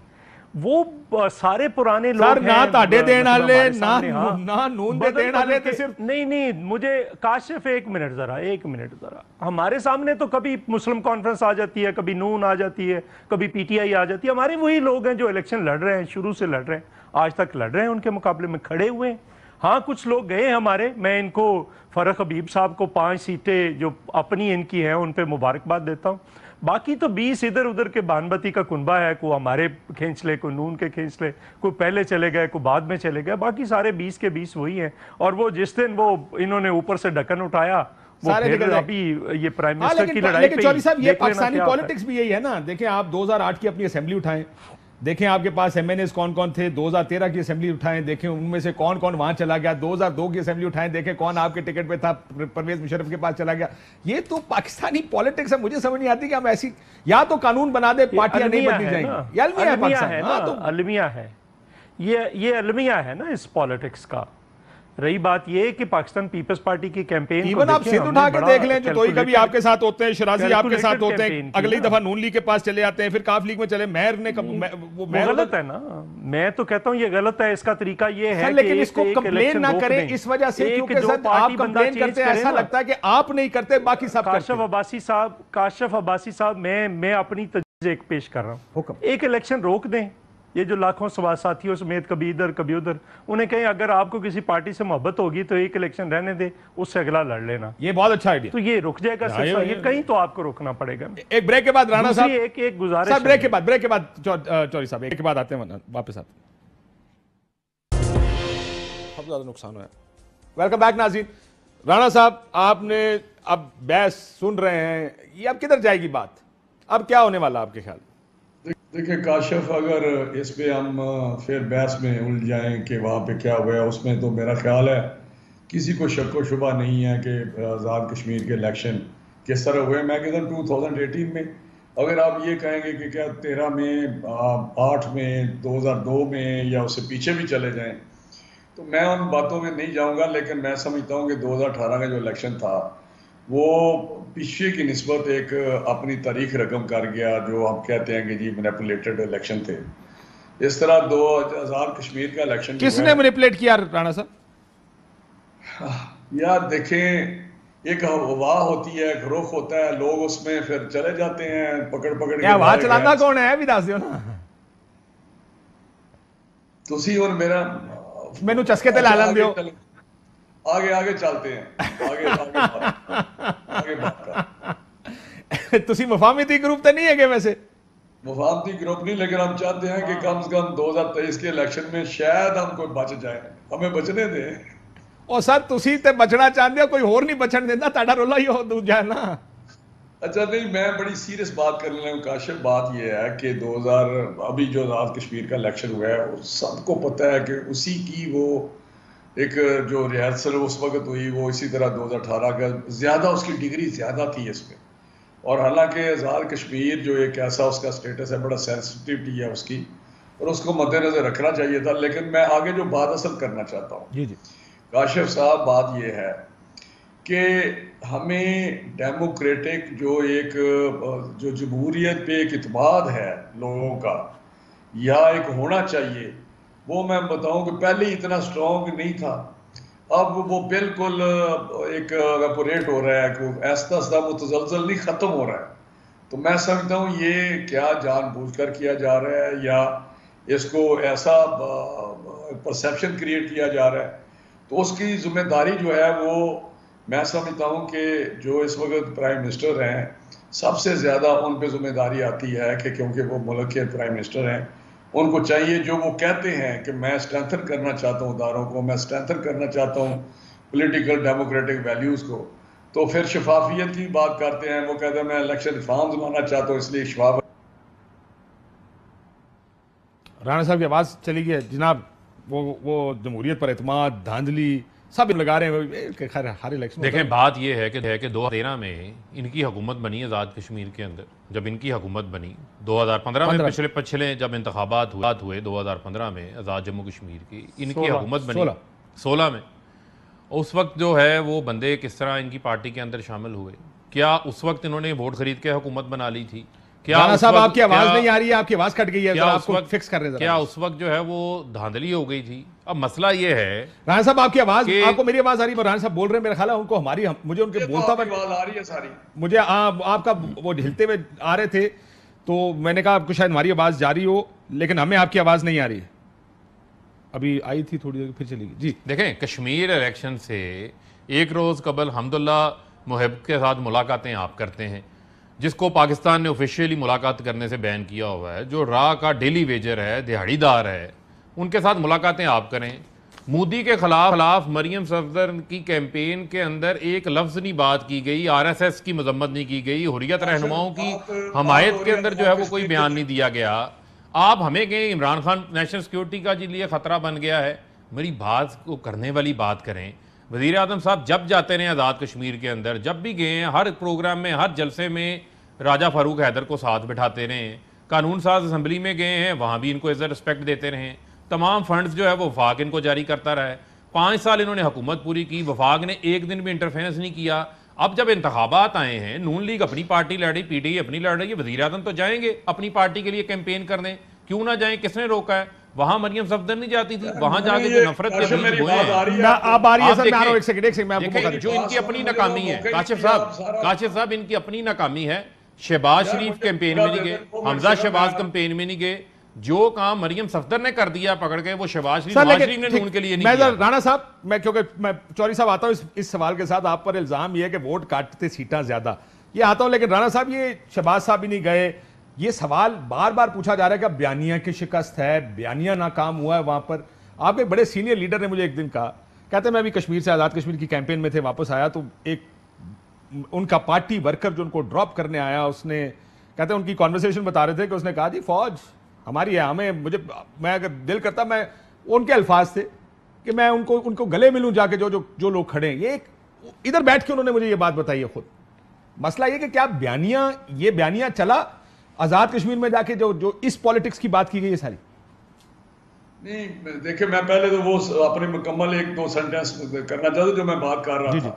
S4: वो सारे पुराने लोग
S1: सर, ना
S4: हैं,
S1: ताड़े देन
S4: मतलब
S1: वाले,
S4: हमारे
S1: ना
S4: सामने, हाँ।
S1: ना नून दे
S4: बदल
S1: देन
S4: बदल
S1: वाले,
S4: के-
S1: तो सिर्फ
S4: नहीं मुझे काशिफ एक मिनट जरा हमारे सामने तो कभी मुस्लिम कॉन्फ्रेंस आ जाती है, कभी नून आ जाती है, कभी पीटीआई आ जाती है। हमारे वही लोग हैं जो इलेक्शन लड़ रहे हैं, शुरू से लड़ रहे हैं, आज तक लड़ रहे हैं, उनके मुकाबले में खड़े हुए हैं। हाँ, कुछ लोग गए हमारे, मैं इनको फरक हबीब साहब को 5 सीटें जो अपनी इनकी हैं उन पे मुबारकबाद देता हूँ। बाकी तो 20 इधर उधर के बानबती का कुनबा है, को हमारे खींच ले, को नून के खींच ले, को पहले चले गए, को बाद में चले गए, बाकी सारे 20 के 20 वही हैं। और वो जिस दिन वो इन्होंने ऊपर से ढक्कन उठाया, वो
S1: सारे
S4: फिर
S1: निकल जाए।
S4: अभी ये प्राइम
S1: हाँ,
S4: मिनिस्टर की लड़ाई पे
S1: चौधरी साहब, ये
S4: देख लेना
S1: पाकिस्तानी
S4: क्या होता है।
S1: पॉलिटिक्स भी यही है ना। देखें, आप 2008 की अपनी असेंबली उठाएं, देखें आपके पास एमएनएस कौन कौन थे, 2013 की असेंबली उठाएं, देखें उनमें से कौन कौन वहां चला गया, 2002 की असेंबली उठाएं, देखें कौन आपके टिकट पे था, परवेज मुशर्रफ के पास चला गया। ये तो पाकिस्तानी पॉलिटिक्स है। मुझे समझ नहीं आती कि हम ऐसी, या तो कानून बना दे, पार्टियां नहीं बननी जाएंगी, या अलमिया है पाकिस्तान।
S4: है ना,
S1: हाँ, तो
S4: अलमिया है, ये अलमिया है ना इस पॉलिटिक्स का। रही बात ये कि पाकिस्तान पीपल्स पार्टी की कैंपेन को
S1: इवन आप
S4: देखें,
S1: सिंध
S4: हमने
S1: उठा के
S4: बड़ा
S1: देख लें, जो तो कभी
S4: calculated-
S1: आपके साथ होते हैं, शराजी आपके साथ
S4: calculated
S1: होते हैं,
S4: campaign की
S1: अगली
S4: ना।
S1: दफा नून लीग के पास चले जाते हैं, फिर काफ लीग में चले, मेहर ने वो
S4: वो
S1: मेहर
S4: गलत है ना। मैं तो कहता हूँ ये गलत है। इसका तरीका ये है
S1: सर,
S4: कि
S1: लेकिन इसको कंप्लेन ना करें इस वजह से, क्योंकि सर आप कंप्लेन करते हैं, ऐसा लगता है कि आप नहीं करते, बाकी सब करते
S4: काशिफ अब्बासी साहब, मैं अपनी तजवीज़ एक पेश कर रहा हूँ।
S1: हुक्म।
S4: एक इलेक्शन रोक दें, ये जो लाखों साथियों समेत कभी इधर कभी उधर, उन्हें कहें अगर आपको किसी पार्टी से मोहब्बत होगी तो एक इलेक्शन रहने दे, उससे अगला लड़ लेना।
S1: ये बहुत अच्छा आइडिया।
S4: तो ये रुक जाएगा सिलसिला। ये कहीं तो आपको रोकना पड़ेगा।
S1: एक ब्रेक के बाद राणा साहब,
S4: एक गुजारिश
S1: सर ब्रेक के बाद चौधरी साहब, एक के बाद आते हैं वापस आते हैं। बहुत ज्यादा नुकसान हुआ है। वेलकम बैक नाज़रीन। राणा साहब, आपने अब बहस सुन रहे हैं, ये अब किधर जाएगी बात, अब क्या होने वाला आपके ख्याल?
S5: देखिए काशिफ, अगर इस पे हम फिर बहस में उलझ जाएं कि वहाँ पे क्या हुआ, उसमें तो मेरा ख्याल है किसी को शक व शुबा नहीं है कि आज़ाद कश्मीर के इलेक्शन किस तरह हुए। मैं कहता हूँ 2018 में, अगर आप ये कहेंगे कि क्या 13 में, 8 में, 2002 में या उससे पीछे भी चले जाएं, तो मैं उन बातों में नहीं जाऊँगा। लेकिन मैं समझता हूँ कि 2018 का जो इलेक्शन था वो पिछले की निस्बत एक अपनी तारीख रकम कर गया, जो हम कहते हैं कि जी मैनिपुलेटेड इलेक्शन थे। इस तरह 2000 कश्मीर का इलेक्शन
S1: किसने मैनिपुलेट किया राणा साहब?
S5: यार देखें, एक हवा होती है, एक रुख होता है, लोग उसमें फिर चले जाते हैं पकड़ पकड़
S1: क्या
S5: के।
S1: वहां चलाना कौन है, भी दस दियो ना।
S5: तुसी और मेरा
S1: मैनू चस्के ते ला लें दियो।
S5: आगे चलते हैं, आगे बात कर।
S1: तुसी मुफाहमती ग्रुप तो नहीं है वैसे?
S5: मुफाहमती ग्रुप नहीं, लेकिन हम चाहते हैं कि कम से कम 2023 के इलेक्शन में शायद हम कोई बच जाए, हमें बचने दें।
S1: और सर तुसी ते बचना चाहते हो, कोई और नहीं बचन देता, ताड़ा रोला ही हो दूजा ना।
S5: अच्छा नहीं, मैं बड़ी सीरियस बात कर रहा हूँ काशिफ। बात यह है कि 2000 अभी जो आज़ाद कश्मीर का इलेक्शन हुआ है, वो सबको पता है कि उसी की वो एक जो रिहर्सल उस वक्त हुई, वो इसी तरह 2018 का ज़्यादा, उसकी डिग्री ज़्यादा थी इसमें। और हालांकि आज़ाद कश्मीर जो एक ऐसा उसका स्टेटस है, बड़ा सेंसिटिविटी है उसकी, और उसको मद्देनजर रखना चाहिए था। लेकिन मैं आगे जो बात असल करना चाहता हूँ
S1: जी जी
S5: काशिफ साहब, बात यह है कि हमें डेमोक्रेटिक जो एक जो जमहूरियत पे एक इत्मीनान है लोगों का, या एक होना चाहिए, वो मैं बताऊं कि पहले ही इतना स्ट्रॉन्ग नहीं था। अब वो बिल्कुल एक एवपोरेट हो रहा है, कि ऐसा मुतजलजल नहीं, ख़त्म हो रहा है। तो मैं समझता हूँ ये क्या जानबूझकर किया जा रहा है, या इसको ऐसा परसेप्शन क्रिएट किया जा रहा है। तो उसकी जिम्मेदारी जो है वो मैं समझता हूँ कि जो इस वक्त प्राइम मिनिस्टर हैं, सबसे ज़्यादा उन पर जिम्मेदारी आती है कि क्योंकि वो मुल्क के प्राइम मिनिस्टर हैं, उनको चाहिए जो वो कहते हैं कि मैं स्ट्रेंथन करना चाहता हूँ इदारों को, मैं स्ट्रेंथन करना चाहता हूँ पॉलिटिकल डेमोक्रेटिक वैल्यूज़ को, तो फिर शफाफियत की बात करते हैं। वो कहते हैं मैं इलेक्शन रिफॉर्म्स लाना चाहता हूँ, इसलिए शफाफ।
S1: राणा साहब की आवाज़ चली गई जनाब। वो जमहूरियत पर एतमाद, धांधली सब लगा रहे हैं हर इलेक्शन।
S3: देखें, बात यह है कि 2013 में इनकी हुकूमत बनी आज़ाद कश्मीर के अंदर। जब इनकी हुकूमत बनी 2015 में, पिछले जब इंतखाबात हुए 2015 में आज़ाद जम्मू कश्मीर की, इनकी हुकूमत बनी 16 में। उस वक्त जो है वो बंदे किस तरह इनकी पार्टी के अंदर शामिल हुए, क्या उस वक्त इन्होंने वोट खरीद के हुकूमत बना ली थी
S1: राणा साहब आपकी आवाज
S3: क्या-
S1: नहीं आ रही है, आपकी आवाज कट गई है,
S3: क्या
S1: जरा
S3: उस
S1: आपको
S3: वक्त
S1: फिक्स कर रहे हैं
S3: क्या
S1: जरा।
S3: उस वक्त जो है वो धांधली हो गई थी? अब मसला ये है
S1: राणा साहब आपकी आवाज,
S3: कि-
S1: आपको मेरी आवाज आ रही है? राणा साहब बोल रहे हैं, मेरा ख्याल है उनको हमारी मुझे उनके
S5: ये तो
S1: बोलता
S5: आपकी
S1: हुआ
S5: आवाज आ रही है सारी।
S1: मुझे आपका वो हिलते हुए आ रहे थे, तो मैंने कहा आपको शायद हमारी आवाज जा रही हो, लेकिन हमें आपकी आवाज नहीं आ रही है। अभी आई थी थोड़ी देर, फिर चली गई जी।
S3: देखें, कश्मीर इलेक्शन से एक रोज़ कबल हम्दुल्लाह मुहिब के साथ मुलाकातें आप करते हैं, जिसको पाकिस्तान ने ऑफिशियली मुलाकात करने से बैन किया हुआ है, जो राह का डेली वेजर है, दिहाड़ीदार है, उनके साथ मुलाकातें आप करें। मोदी के खिलाफ मरियम सफदर की कैंपेन के अंदर एक लफ्ज़ नहीं बात की गई, RSS की मजम्मत नहीं की गई, हुर्रियत रहनुमाओं की हमायत के अंदर जो है वो कोई बयान नहीं दिया गया। आप हमें कहें इमरान खान नेशनल सिक्योरिटी का लिए खतरा बन गया है। मेरी बात को करने वाली बात करें। वज़ीर आज़म साहब जब जाते रहे आज़ाद कश्मीर के अंदर, जब भी गए हैं, हर प्रोग्राम में, हर जलसे में राजा फारूक हैदर को साथ बिठाते रहे हैं। कानून साज असम्बली में गए हैं, वहाँ भी इनको इज्जत रिस्पेक्ट देते रहे। तमाम फंड्स जो है वो वफाक इनको जारी करता रहा है। 5 साल इन्होंने हुकूमत पूरी की, वफाक ने एक दिन भी इंटरफेरेंस नहीं किया। अब जब इंतखाबात आए हैं, नून लीग अपनी पार्टी लड़ रही, PTI अपनी लड़ रही है, वज़ीर आज़म तो जाएंगे अपनी पार्टी के लिए कैंपेन करने, क्यों ना जाएं? किसने रोका है? वहां मरियम सफदर नहीं जाती थी, वहां जाके जो नफरत के बीज
S5: मेरी
S3: बोए
S5: बात
S3: हैं।
S5: आ रही है।
S1: अब आ रही है
S3: आप
S1: सर, मैं आ रहा हूं,
S3: देखें,
S1: एक सेकंड मैं आपको मौका
S3: देखें,
S1: देता
S3: जो इनकी अपनी
S5: मुझे
S3: नाकामी है,
S5: मौका ही
S3: काशिफ
S5: नहीं दिया, आप
S3: साहब,
S5: सारा-
S3: काशिफ साहब, इनकी अपनी नाकामी है। शहबाज
S5: यार,
S3: शरीफ
S5: मुझे
S3: कैंपेन
S5: पूरा
S3: में नहीं
S5: दे
S3: गए,
S5: दे, 2 मिनट
S3: हमजा
S5: से
S3: शहबाज
S5: मैं-
S3: कैंपेन में नहीं गए। जो काम मरियम सफदर ने कर दिया पकड़ के, वो शहबाज शरीफ,
S1: सर
S3: नवाज
S1: लेकिन
S3: शरीफ ने
S1: ठीक,
S3: नून के लिए
S1: मैं
S3: नहीं
S1: जरा
S3: किया।
S1: राणा साहब, मैं क्योंकि मैं चौधरी साहब आता हूं इस सवाल के साथ, आप पर इल्जाम ये है कि वोट काटते सीटां ज्यादा, ये आता हूं, लेकिन राणा साहब ये शहबाज साहब भी नहीं गए, ये सवाल बार बार पूछा जा रहा है कि बयानिया की शिकस्त है, बयानिया नाकाम हुआ है वहां पर। आपके बड़े सीनियर लीडर ने मुझे एक दिन कहा, कहते मैं अभी कश्मीर से आजाद कश्मीर की कैंपेन में थे, वापस आया तो एक उनका पार्टी वर्कर जो उनको ड्रॉप करने आया, उसने, कहते उनकी कॉन्वर्सेशन बता रहे थे कि उसने कहा जी फौज हमारी है, हमें, मुझे, मैं अगर दिल करता, मैं, उनके अल्फाज थे कि मैं उनको गले मिलूं जाके जो लोग खड़े हैं। ये एक इधर बैठ के उन्होंने मुझे ये बात बताई है खुद। मसला ये कि क्या ये बयानिया चला आजाद कश्मीर में जाके जो इस पॉलिटिक्स की बात की गई है सारी?
S5: नहीं, देखिए, मैं पहले तो वो अपने मुकम्मल 1-2 सेंटेंस करना चाहता हूं जो मैं बात कर रहा था।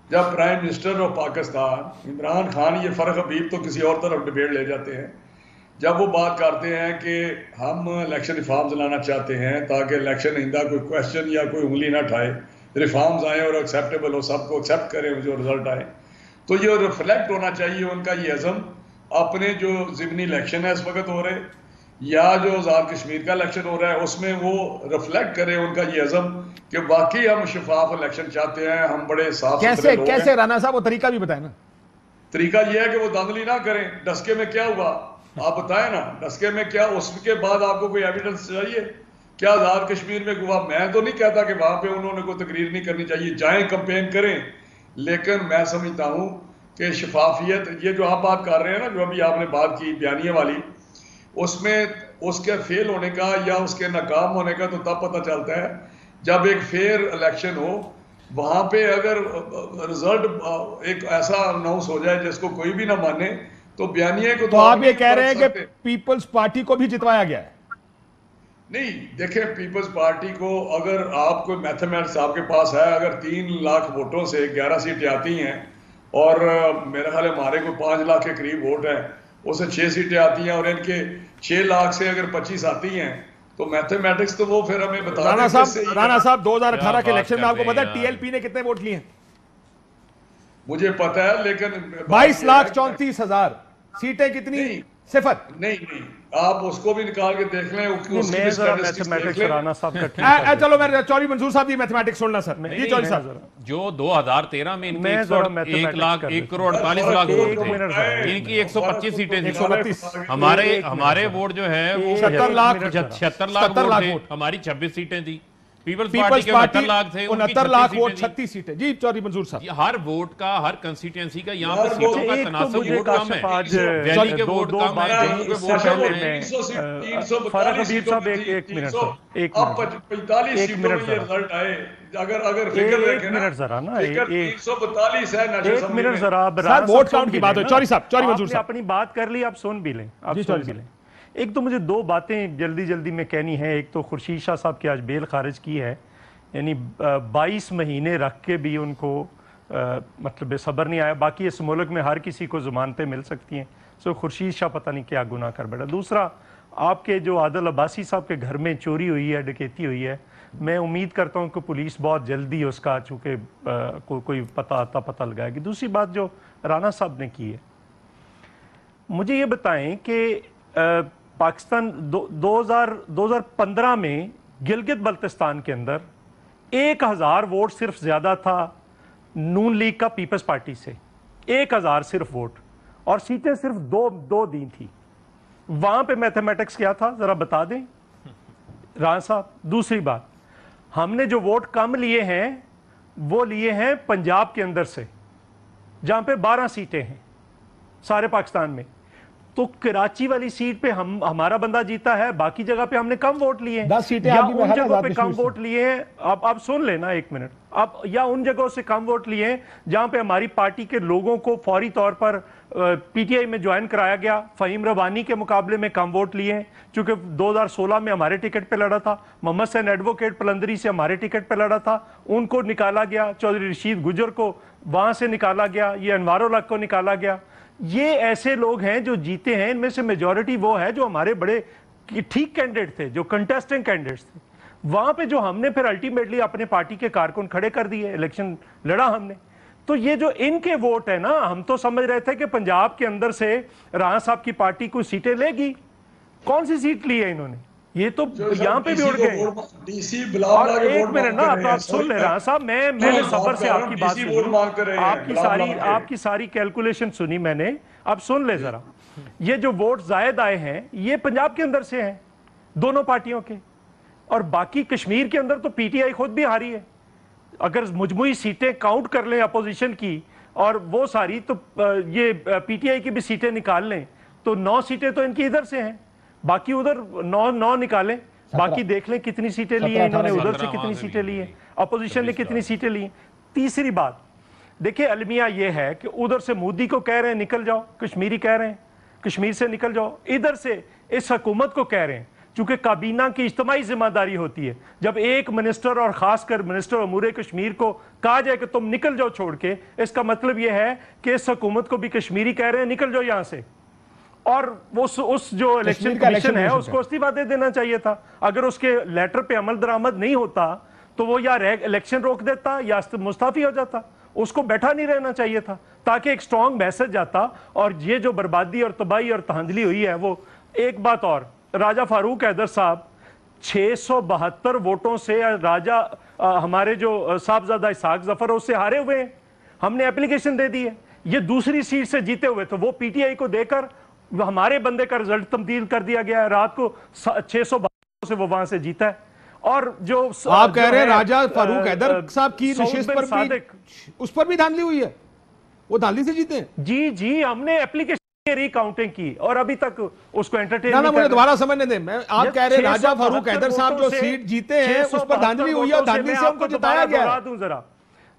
S5: जब prime minister of Pakistan Imran Khan, ये फर्क हबीब तो किसी और तरफ डिबेट ले जाते हैं, जब वो बात करते हैं कि हम इलेक्शन रिफॉर्म्स लाना चाहते हैं ताकि इलेक्शन इंदा कोई क्वेश्चन या कोई उंगली ना उठाए, रिफॉर्म्स आए और एक्सेप्टेबल हो, सबको एक्सेप्ट करें जो रिजल्ट आए, तो ये रिफ्लेक्ट होना चाहिए उनका ये अज़म अपने जो ज़िमनी इलेक्शन है इस वक्त हो रहे, या जो आज़ाद कश्मीर का इलेक्शन हो रहा है, उसमें वो रिफ्लेक्ट करे उनका ये अज़म कि वाकई हम शफाफ इलेक्शन चाहते हैं, हम बड़े साफ सुथरे लोग हैं।
S1: कैसे राणा साहब, वो तरीका भी बताए ना।
S5: तरीका ये है कि वो धांधली ना करें। डस्के में क्या हुआ आप बताएं ना, डस्के में क्या, उसके बाद आपको कोई एविडेंस चाहिए क्या आज़ाद कश्मीर में हुआ? मैं तो नहीं कहता कि वहां पे उन्होंने कोई तकरीर नहीं करनी चाहिए, जाएं कंपेन करें, लेकिन मैं समझता हूं कि शफाफियत, ये जो आप बात कर रहे हैं ना, जो अभी आपने बात की बयानिया वाली, उसमें उसके फेल होने का या उसके नाकाम होने का तो तब पता चलता है जब एक फेयर इलेक्शन हो, वहां पे अगर रिजल्ट एक ऐसा अनाउंस हो जाए जिसको कोई भी ना माने, तो बयानिया को
S1: तो आप ये कह रहे हैं कि पीपल्स पार्टी को भी जितवाया गया है?
S5: नहीं, देखें, पीपल्स पार्टी को अगर आप कोई मैथमेटिक्स आपके पास है, अगर 3 लाख वोटों से 11 सीटें आती हैं और मेरा ख्याल है हमारे को 5 लाख के करीब वोट है, उससे 6 सीटें आती हैं और इनके 6 लाख से अगर 25 आती हैं, तो मैथमेटिक्स तो वो फिर हमें बता
S1: राणा साहब 2018 के इलेक्शन में आपको पता है TLP ने कितने वोट लिए हैं?
S5: मुझे पता है, लेकिन
S1: 22,34,000 सीटें कितनी? सिफर।
S5: नहीं, आप उसको भी निकाल के देख लें, उसकी भी स्टैटिस्टिक्स देख
S4: मैथमेटिक्स
S5: लें।
S4: राणा साहब का ठीक है।
S1: चलो मैं चौधरी मंसूर साहब की मैथमेटिक्स सुनना सर। जी चौधरी साहब,
S3: जो 2013 में इनके
S4: मैं जरा
S3: 1
S4: mathematics
S3: लाख
S4: कर
S3: 1 करोड़ 48 लाख
S4: एक
S3: वोट
S4: मिनट
S3: थे,
S4: जरा।
S3: इनकी 125 सीटें थी।
S1: 132।
S3: हमारे वोट जो है वो
S1: 70 लाख
S3: 76 लाख
S1: 70 लाख
S3: वोट थे,
S1: वोट।
S3: हमारी 26 सीटें थी। पीपल्स
S1: पीपल्स
S3: पार्टी के
S1: पार्टी
S3: 69 लाख थे, उनकी
S1: 69 लाख
S3: 36
S1: वोट,
S3: सीटें थी।
S1: 36 सीटें। जी चौधरी मंसूर साहब,
S3: ये हर वोट का, हर कंस्टिट्यूएंसी का यहाँ पे
S5: यार,
S3: सीटों का
S4: एक तो
S3: तनासब
S4: मुझे
S3: वोट कम
S4: काशिफ
S3: है,
S4: आज
S3: वैली के
S4: दो
S3: वोट
S4: दो
S3: कम है,
S4: बातें
S3: जम्मू के
S4: इस
S3: वोट
S4: शहर
S3: कम
S4: में
S3: है।
S5: 300
S4: फारूक हबीब साहब एक मिनट सर, एक
S5: अब
S4: मिनट
S5: 45
S4: एक
S5: सीटों
S4: मिनट
S5: में ये
S4: जरा।
S5: रिजल्ट आए, अगर फिगर
S4: एक
S5: रखें ना,
S4: मिनट जरा ना,
S5: फिगर
S4: एक
S5: 342 है नेशनल
S4: एक
S5: असेंबली
S4: मिनट
S5: में।
S4: जरा,
S1: सर वोट काउंट की बात हो। चौधरी साहब, चौधरी मंसूर
S4: आपने
S1: साहब,
S4: अपनी बात कर ली, आप सुन भी लें, आप
S1: जी,
S4: सुन
S1: चौधरी
S4: भी लें। एक तो मुझे 2 बातें जल्दी जल्दी में कहनी है। एक तो खुर्शीद शाह साहब की आज बेल खारिज की है, यानी 22 महीने रख के भी उनको मतलब बेसब्र नहीं आया। बाकी इस मुल्क में हर किसी को ज़मानतें मिल सकती हैं, सो खुर्शीद शाह पता नहीं क्या गुनाह कर बैठा। दूसरा, आपके जो आदिल अब्बासी साहब के घर में चोरी हुई है, डकैती हुई है, मैं उम्मीद करता हूँ कि पुलिस बहुत जल्दी उसका चूँकि कोई पता लगाएगी। दूसरी बात जो राना साहब ने की है, मुझे ये बताएं कि पाकिस्तान 2015 में गिलगित बल्तिस्तान के अंदर 1000 वोट सिर्फ ज़्यादा था नून लीग का पीपल्स पार्टी से, 1000 सिर्फ वोट, और सीटें सिर्फ दो दी थी। वहां पे मैथमेटिक्स क्या था जरा बता दें राना साहब। दूसरी बात, हमने जो वोट कम लिए हैं वो लिए हैं पंजाब के अंदर से, जहां पे 12 सीटें हैं सारे पाकिस्तान में। तो कराची वाली सीट पे हमारा बंदा जीता है, बाकी जगह पे हमने कम वोट लिए हैं,
S1: 10 सीटें
S4: या
S1: आप भी
S4: उन जगहों पे कम
S1: कश्मीर से।
S4: वोट लिए हैं। आप सुन लेना एक मिनट, आप या उन जगहों से कम वोट लिए हैं जहां पे हमारी पार्टी के लोगों को फौरी तौर पर पीटीआई में ज्वाइन कराया गया। फहीम रवानी के मुकाबले में कम वोट लिए हैं, चूंकि 2016 में हमारे टिकट पे लड़ा था। मोहम्मद सैन एडवोकेट पलंदरी से हमारे टिकट पे लड़ा था, उनको निकाला गया। चौधरी रशीद गुजर को वहां से निकाला गया, ये अनवारुल हक को निकाला गया। ये ऐसे लोग हैं जो जीते हैं, इनमें से मेजॉरिटी वो है जो हमारे बड़े ठीक कैंडिडेट थे, जो कंटेस्टिंग कैंडिडेट्स थे। वहां पे जो हमने फिर अल्टीमेटली अपने पार्टी के कारकुन खड़े कर दिए, इलेक्शन लड़ा हमने। तो ये जो इनके वोट है ना, हम तो समझ रहे थे कि पंजाब के अंदर से राणा साहब की पार्टी कुछ सीटें लेगी। कौन सी सीट ली है इन्होंने? ये तो यहाँ पे भी उड़ गए। और एक मिनट ना, आप सुन ले राणा साहब, मैंने सब्र से आपकी बात सुनी, आपकी सारी कैलकुलेशन सुनी मैंने। अब सुन ले जरा, ये जो वोट जायद आए हैं ये पंजाब के अंदर से हैं दोनों पार्टियों के, और बाकी कश्मीर के अंदर तो पीटीआई खुद भी हारी है। अगर मुजमुई सीटें काउंट कर लें अपोजिशन की और वो सारी, तो ये पीटीआई की भी सीटें निकाल लें तो 9 सीटें तो इनकी इधर से हैं, बाकी उधर 9 निकालें, बाकी देख लें कितनी सीटें ली हैं इन्होंने, उधर से कितनी सीटें ली हैं, अपोजिशन ने कितनी सीटें ली हैं। तीसरी बात देखिए, अलमिया ये है कि उधर से मोदी को कह रहे हैं निकल जाओ, कश्मीरी कह रहे हैं कश्मीर से निकल जाओ, इधर से इस हुकूमत को कह रहे हैं, चूंकि काबीना की इज्तिमाई जिम्मेदारी होती है, जब एक मिनिस्टर और खासकर मिनिस्टर अमूर कश्मीर को कहा जाए कि तुम निकल जाओ छोड़ के, इसका मतलब यह है कि इस हुकूमत को भी कश्मीरी कह रहे हैं निकल जाओ यहां से, और उस जो इलेक्शन कमीशन है उसको इस्तीफा दे देना चाहिए था। अगर उसके लेटर पे अमल दरामद नहीं होता तो वो या इलेक्शन रोक देता या मुस्ताफी हो जाता, उसको बैठा नहीं रहना चाहिए था, ताकि एक स्ट्रॉन्ग मैसेज जाता। और ये जो बर्बादी और तबाही और धांधली हुई है वो। एक बात और, राजा फारूक हैदर साहब 672 वोटों से राजा हमारे जो साहबजादा इसहाक जफर उससे हारे हुए हैं, हमने एप्लीकेशन दे दी है। ये दूसरी सीट से जीते हुए, तो वो पीटीआई को देकर हमारे बंदे का रिजल्ट तब्दील कर दिया गया है। रात को 672 से वो वहां से जीता है। और जो
S1: आप कह रहे हैं राजा फारूक हैदर साहब की नशिस्त पर भी, उस पर भी धांधली हुई है, वो धांधली से जीते हैं?
S4: जी, हमने एप्लीकेशन रिकाउंटिंग की और अभी तक उसको एंटरटेन
S1: ना मुझे दोबारा समझने दें। मैं आप कह रहे हैं राजा फारूक हैदर साहब जो सीट जीते हैं उस पर धांधली हुई है और धांधली से उनको जिताया गया है।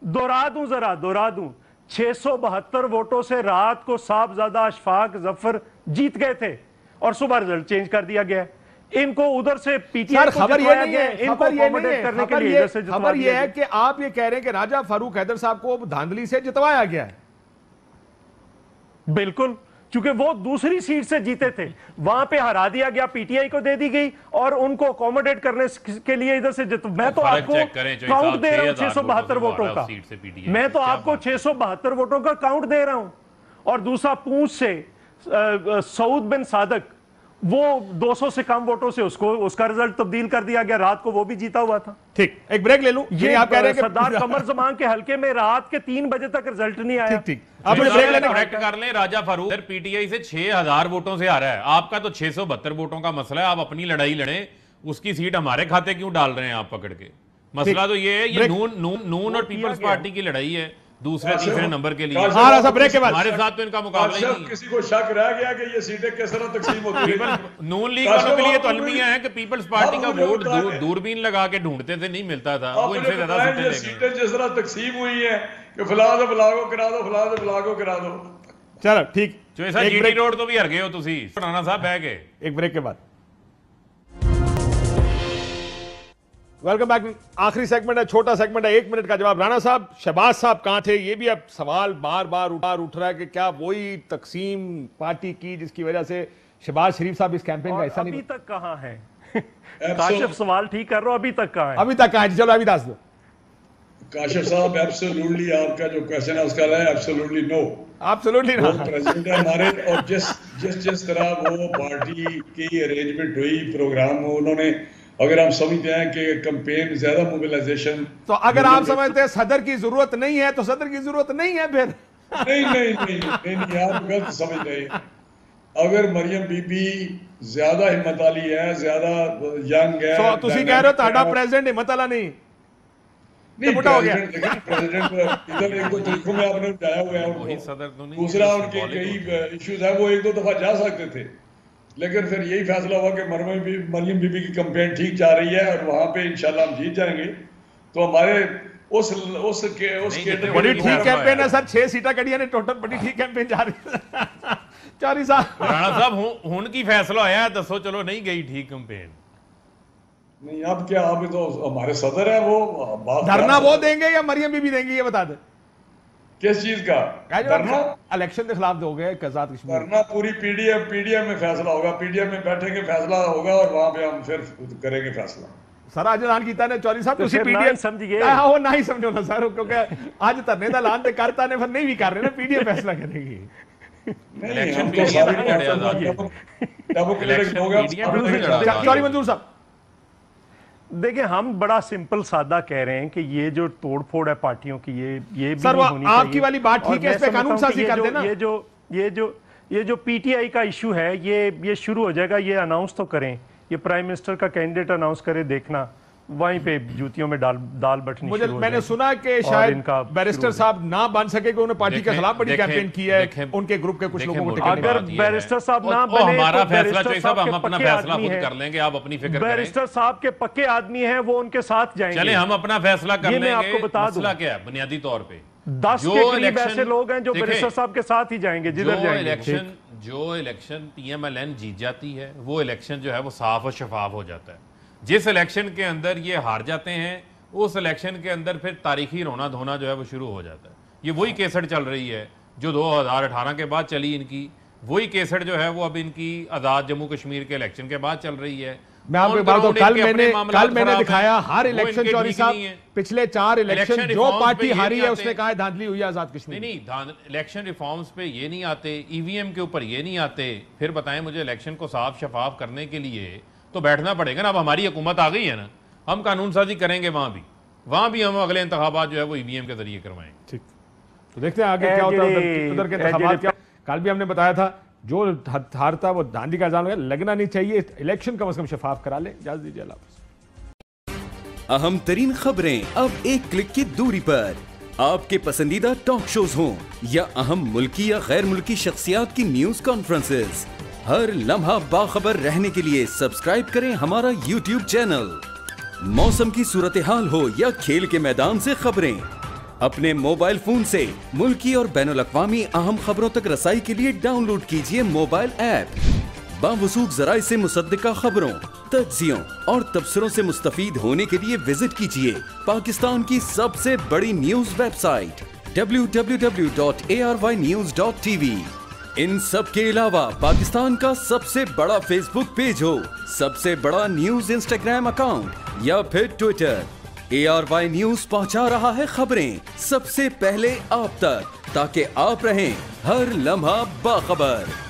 S1: दोहरा दूं 672 वोटों से रात को साहबजादा अशफाक जफर जीत गए थे और सुबह रिजल्ट चेंज कर दिया गया। इनको उधर से पीटीआई को जितवाया गया, इनको अकोमोडेट करने के लिए इधर से जितवा खबर यह है कि आप ये कह रहे हैं कि राजा फारूक हैदर साहब को धांधली से जितवाया गया है।
S4: बिल्कुल, क्योंकि वो दूसरी सीट से जीते थे, वहां पे हरा दिया गया, पीटीआई को दे दी गई और उनको अकोमोडेट करने के लिए इधर से मैं तो आपको काउंट दे रहा हूं 672 वोटों का, मैं तो आपको 672 वोटों का काउंट दे रहा हूं। और दूसरा पूंछ से सऊद बिन सादक, वो 200 से कम वोटों से उसका रिजल्ट तब्दील कर दिया गया, रात को वो भी जीता हुआ था।
S1: ठीक, एक ब्रेक ले लूं।
S4: ये आप कह रहे हैं सरदार कमर जमान के हल्के में रात के 3 बजे तक रिजल्ट नहीं आया।
S1: ठीक, आप मुझे ब्रेक लेने
S3: करेक्ट कर लें। राजा फारूक पीटीआई से 6000 वोटों से आ रहा है, आपका तो 672 वोटों का मसला है। आप अपनी लड़ाई लड़ें, उसकी सीट हमारे खाते क्यों डाल रहे हैं आप पकड़ के? मसला तो ये है, ये नून और पीपल्स पार्टी की लड़ाई है दूसरे तीसरे नंबर के लिए।
S1: ब्रेक के बाद
S3: हमारे साथ तो इनका मुकाबला ही नहीं।
S5: किसी को शक रह गया कि ये सीटें किस तरह तकसीम होती है?
S3: नून लीग वालों के लिए तो अलमिया है कि पीपल्स पार्टी का वोट दूरबीन लगा के ढूंढते थे, नहीं मिलता था, वो इनसे ज्यादा
S5: सीटें जिस तरह तकसीम हुई है कि फलां से फलां को करा दो, फलां से फलां को करा दो।
S1: चलो ठीक,
S3: जो ऐसा जीटी रोड तो भी हर गए हो तुसी राणा साहब बह के।
S1: एक ब्रेक के बाद वेलकम बैक। आखिरी सेगमेंट है, छोटा सेगमेंट है, 1 मिनट का जवाब। राणा साहब, शहबाज साहब कहां थे? ये भी अब सवाल बार बार उठ रहा है कि क्या वही तकसीम पार्टी की जिसकी वजह से शहबाज शरीफ साहब इस कैंपेन का हिस्सा नहीं?
S4: अभी तक कहां है? काशिफ सवाल ठीक कर रहा हूं, अभी तक कहां है?
S1: अभी तक कहां है? चलो अभी दस दो।
S5: काशिफ साहब, एब्सोल्युटली आपका जो क्वेश्चन है उसका है एब्सोल्युटली नो।
S1: एब्सोल्युटली
S5: वो
S1: ना।
S5: प्रेसिडेंट है हमारे, और जिस तरह वो पार्टी की अरेंजमेंट हुई, प्रोग्राम हो, उन्होंने, अगर हम समझते हैं कि कैंपेन ज्यादा मोबिलाइजेशन,
S1: तो अगर आप समझते हैं सदर की जरूरत नहीं है तो सदर की जरूरत नहीं है फिर।
S5: नहीं, आप गलत समझ रहे हैं। अगर मरियम बीबी ज्यादा हिम्मत वाली है, ज्यादा यंग है,
S1: तो तुसी कह रहे हो ਤੁਹਾਡਾ प्रेसिडेंट हिम्मत वाला नहीं?
S5: नहीं,
S1: बुढ़ा हो गया।
S5: प्रेसिडेंट इधर एक दो तरीकों में आपने बताया हुआ है
S3: वही
S5: उनको।
S3: सदर तो नहीं,
S5: दूसरा,
S3: ये
S5: उनके
S3: symbolic
S5: कई इश्यूज है, वो 1-2 दफा जा सकते थे, लेकिन फिर यही फैसला हुआ कि मरियम बीबी की कैंपेन ठीक जा रही है और वहां पे इंशाल्लाह हम जीत जाएंगे। तो हमारे उस
S3: जितने
S1: बड़ी
S3: नहीं,
S1: ठीक
S3: नहीं,
S1: कैंपेन है
S3: नहीं,
S1: सर, 6 सीटा कड़िया ने टोटल, बड़ी ठीक कैंपेन जा रही है। चौधरी साहब,
S3: राणा साहब हुन की फैसला होया दसो, चलो नहीं गई ठीक कैंपेन।
S5: नहीं, अब क्या, अब तो हमारे सदर है, वो बात
S1: धरना वो देंगे या मरियम बीबी देंगी, ये बता दे।
S5: किस चीज का धरना?
S1: इलेक्शन के खिलाफ दोगे आजाद कश्मीर?
S5: धरना पूरी पीडीएम में फैसला होगा, पीडीएम में बैठेंगे, फैसला होगा और वहां पे हम फिर करेंगे फैसला।
S1: सर आज ऐलान किया ने चौधरी साहब,
S4: तो
S1: तुसी
S4: फिर ना
S1: पीडीएम
S4: ही समझिए।
S1: हाँ, वो ना ही समझो ना सर, क्योंकि आज धरने का ऐलान तो करता ने, फिर नहीं भी कर रहे ना, पीडीएम फैसला करेगी।
S5: नहीं,
S3: इलेक्शन
S5: हम तो
S3: पीडीएम
S5: सारी
S3: में लड़े आजाद।
S5: डेमोक्रेटिक होगा।
S3: इलेक्शन पीडीएम में लड़ा आजाद।
S1: सॉरी मंजूर साहब,
S4: देखिए, हम बड़ा सिंपल सादा कह रहे हैं कि ये जो तोड़फोड़ है पार्टियों की, ये भी
S1: सर, वो
S4: नहीं होनी
S1: आपकी
S4: चाहिए।
S1: वाली बात
S4: और
S1: ठीक है,
S4: मैं
S1: इस पे
S4: समझता
S1: कानून
S4: हूं कि
S1: साजी कर देना।
S4: ये जो पीटीआई का इशू है, ये शुरू हो जाएगा, ये अनाउंस तो करें, ये प्राइम मिनिस्टर का कैंडिडेट अनाउंस करे, देखना वहीं पे जूतियों में दाल बटनी
S1: मुझे
S4: शुरू हो
S1: मैंने
S4: जाएगी।
S1: सुना कि
S4: और
S1: शायद
S4: इनका
S1: बैरिस्टर साहब ना बन सके, उन्होंने पार्टी के
S3: देखें-
S1: खिलाफ बड़ी
S3: देखें-
S1: कैंपेन की है,
S3: देखें-
S1: उनके ग्रुप के कुछ
S3: देखें,
S1: लोगों को
S3: मोटी
S1: टिकट
S3: बात
S1: नहीं
S4: अगर
S3: ये है।
S4: बैरिस्टर साहब ना
S3: वो
S4: बने
S3: हमारा
S4: तो
S3: फैसला
S4: बैरिस्टर
S3: चाहिए साहब,
S4: साहब
S3: हम
S4: के
S3: अपना
S4: पक्के
S3: फैसला
S4: आदमी
S3: खुद
S4: हैं।
S3: कर लेंगे, आप अपनी फिक्र करें।
S4: बैरिस्टर साहब के पक्के आदमी हैं, वो उनके साथ जाएंगे।
S3: चले हम अपना फैसला कर
S4: ये मैं
S3: लेंगे।
S4: आपको बता दूं।
S3: मसला क्या है बुनियादी तौर पे?
S4: 10
S3: जो
S4: के करीब
S3: इलेक्शन-
S4: ऐसे लोग हैं जो
S3: देखें,
S4: बैरिस्टर साहब के साथ ही जाएंगे जिधर जाएंगे।
S3: जो इलेक्शन पीएमएलएन जीत जाती है, वो इलेक्शन जो है वो साफ और शफाफ हो जाता है। जिस इलेक्शन के अंदर ये हार जाते हैं, उस इलेक्शन के अंदर फिर तारीखी रोना धोना जो है वो शुरू हो जाता है। ये वही केसट चल रही है जो 2018 के बाद चली इनकी, वही केसट जो है वो अब इनकी आज़ाद जम्मू कश्मीर के इलेक्शन के बाद चल रही है।
S1: मैं आपको बात बताऊं, कल मैंने दिखाया हर इलेक्शन, चौधरी साहब, पिछले 4 इलेक्शन जो पार्टी हारी है उसने कहा धांधली हुई है आजाद कश्मीर।
S3: नहीं, इलेक्शन रिफॉर्म्स पे ये नहीं आते, ईवीएम के ऊपर ये नहीं आते, फिर बताएं मुझे इलेक्शन को साफ शफाफ करने के लिए तो बैठना पड़ेगा ना। अब हमारी हुकूमत आ गई है ना, हम कानून साजी करेंगे, वहां भी हम अगले इंतखाबात जो है वो ईवीएम के जरिए करवाएंगे।
S1: ठीक, तो देखते हैं आगे क्या होता है उधर के इंतखाबात क्या। कल भी हमने बताया था जो हारता वो धांधली का इल्जाम लगना नहीं चाहिए, इलेक्शन कम से कम शफाफ करा ले। इजाजत दीजिए, अल्लाह हाफ़िज़।
S6: अहम तरीन खबरें अब एक क्लिक की दूरी पर, आपके पसंदीदा टॉक शोज हों या अहम मुल्की या गैर मुल्की शख्सियात की न्यूज कॉन्फ्रेंसेस, हर लम्हा बाखबर रहने के लिए सब्सक्राइब करें हमारा YouTube चैनल। मौसम की सूरत हाल हो या खेल के मैदान से खबरें, अपने मोबाइल फोन से मुल्की और बैनुल-अक़वामी अहम खबरों तक रसाई के लिए डाउनलोड कीजिए मोबाइल ऐप। बावसूख ज़राए से मुसद्दिका खबरों, तज्ज़ियों और तबसरों से मुस्तफीद होने के लिए विजिट कीजिए पाकिस्तान की सबसे बड़ी न्यूज वेबसाइट www.arYnews.tv। इन सब के अलावा पाकिस्तान का सबसे बड़ा फेसबुक पेज हो, सबसे बड़ा न्यूज इंस्टाग्राम अकाउंट या फिर ट्विटर, ARY न्यूज पहुंचा रहा है खबरें सबसे पहले आप तक, ताकि आप रहें हर लम्हा बाखबर।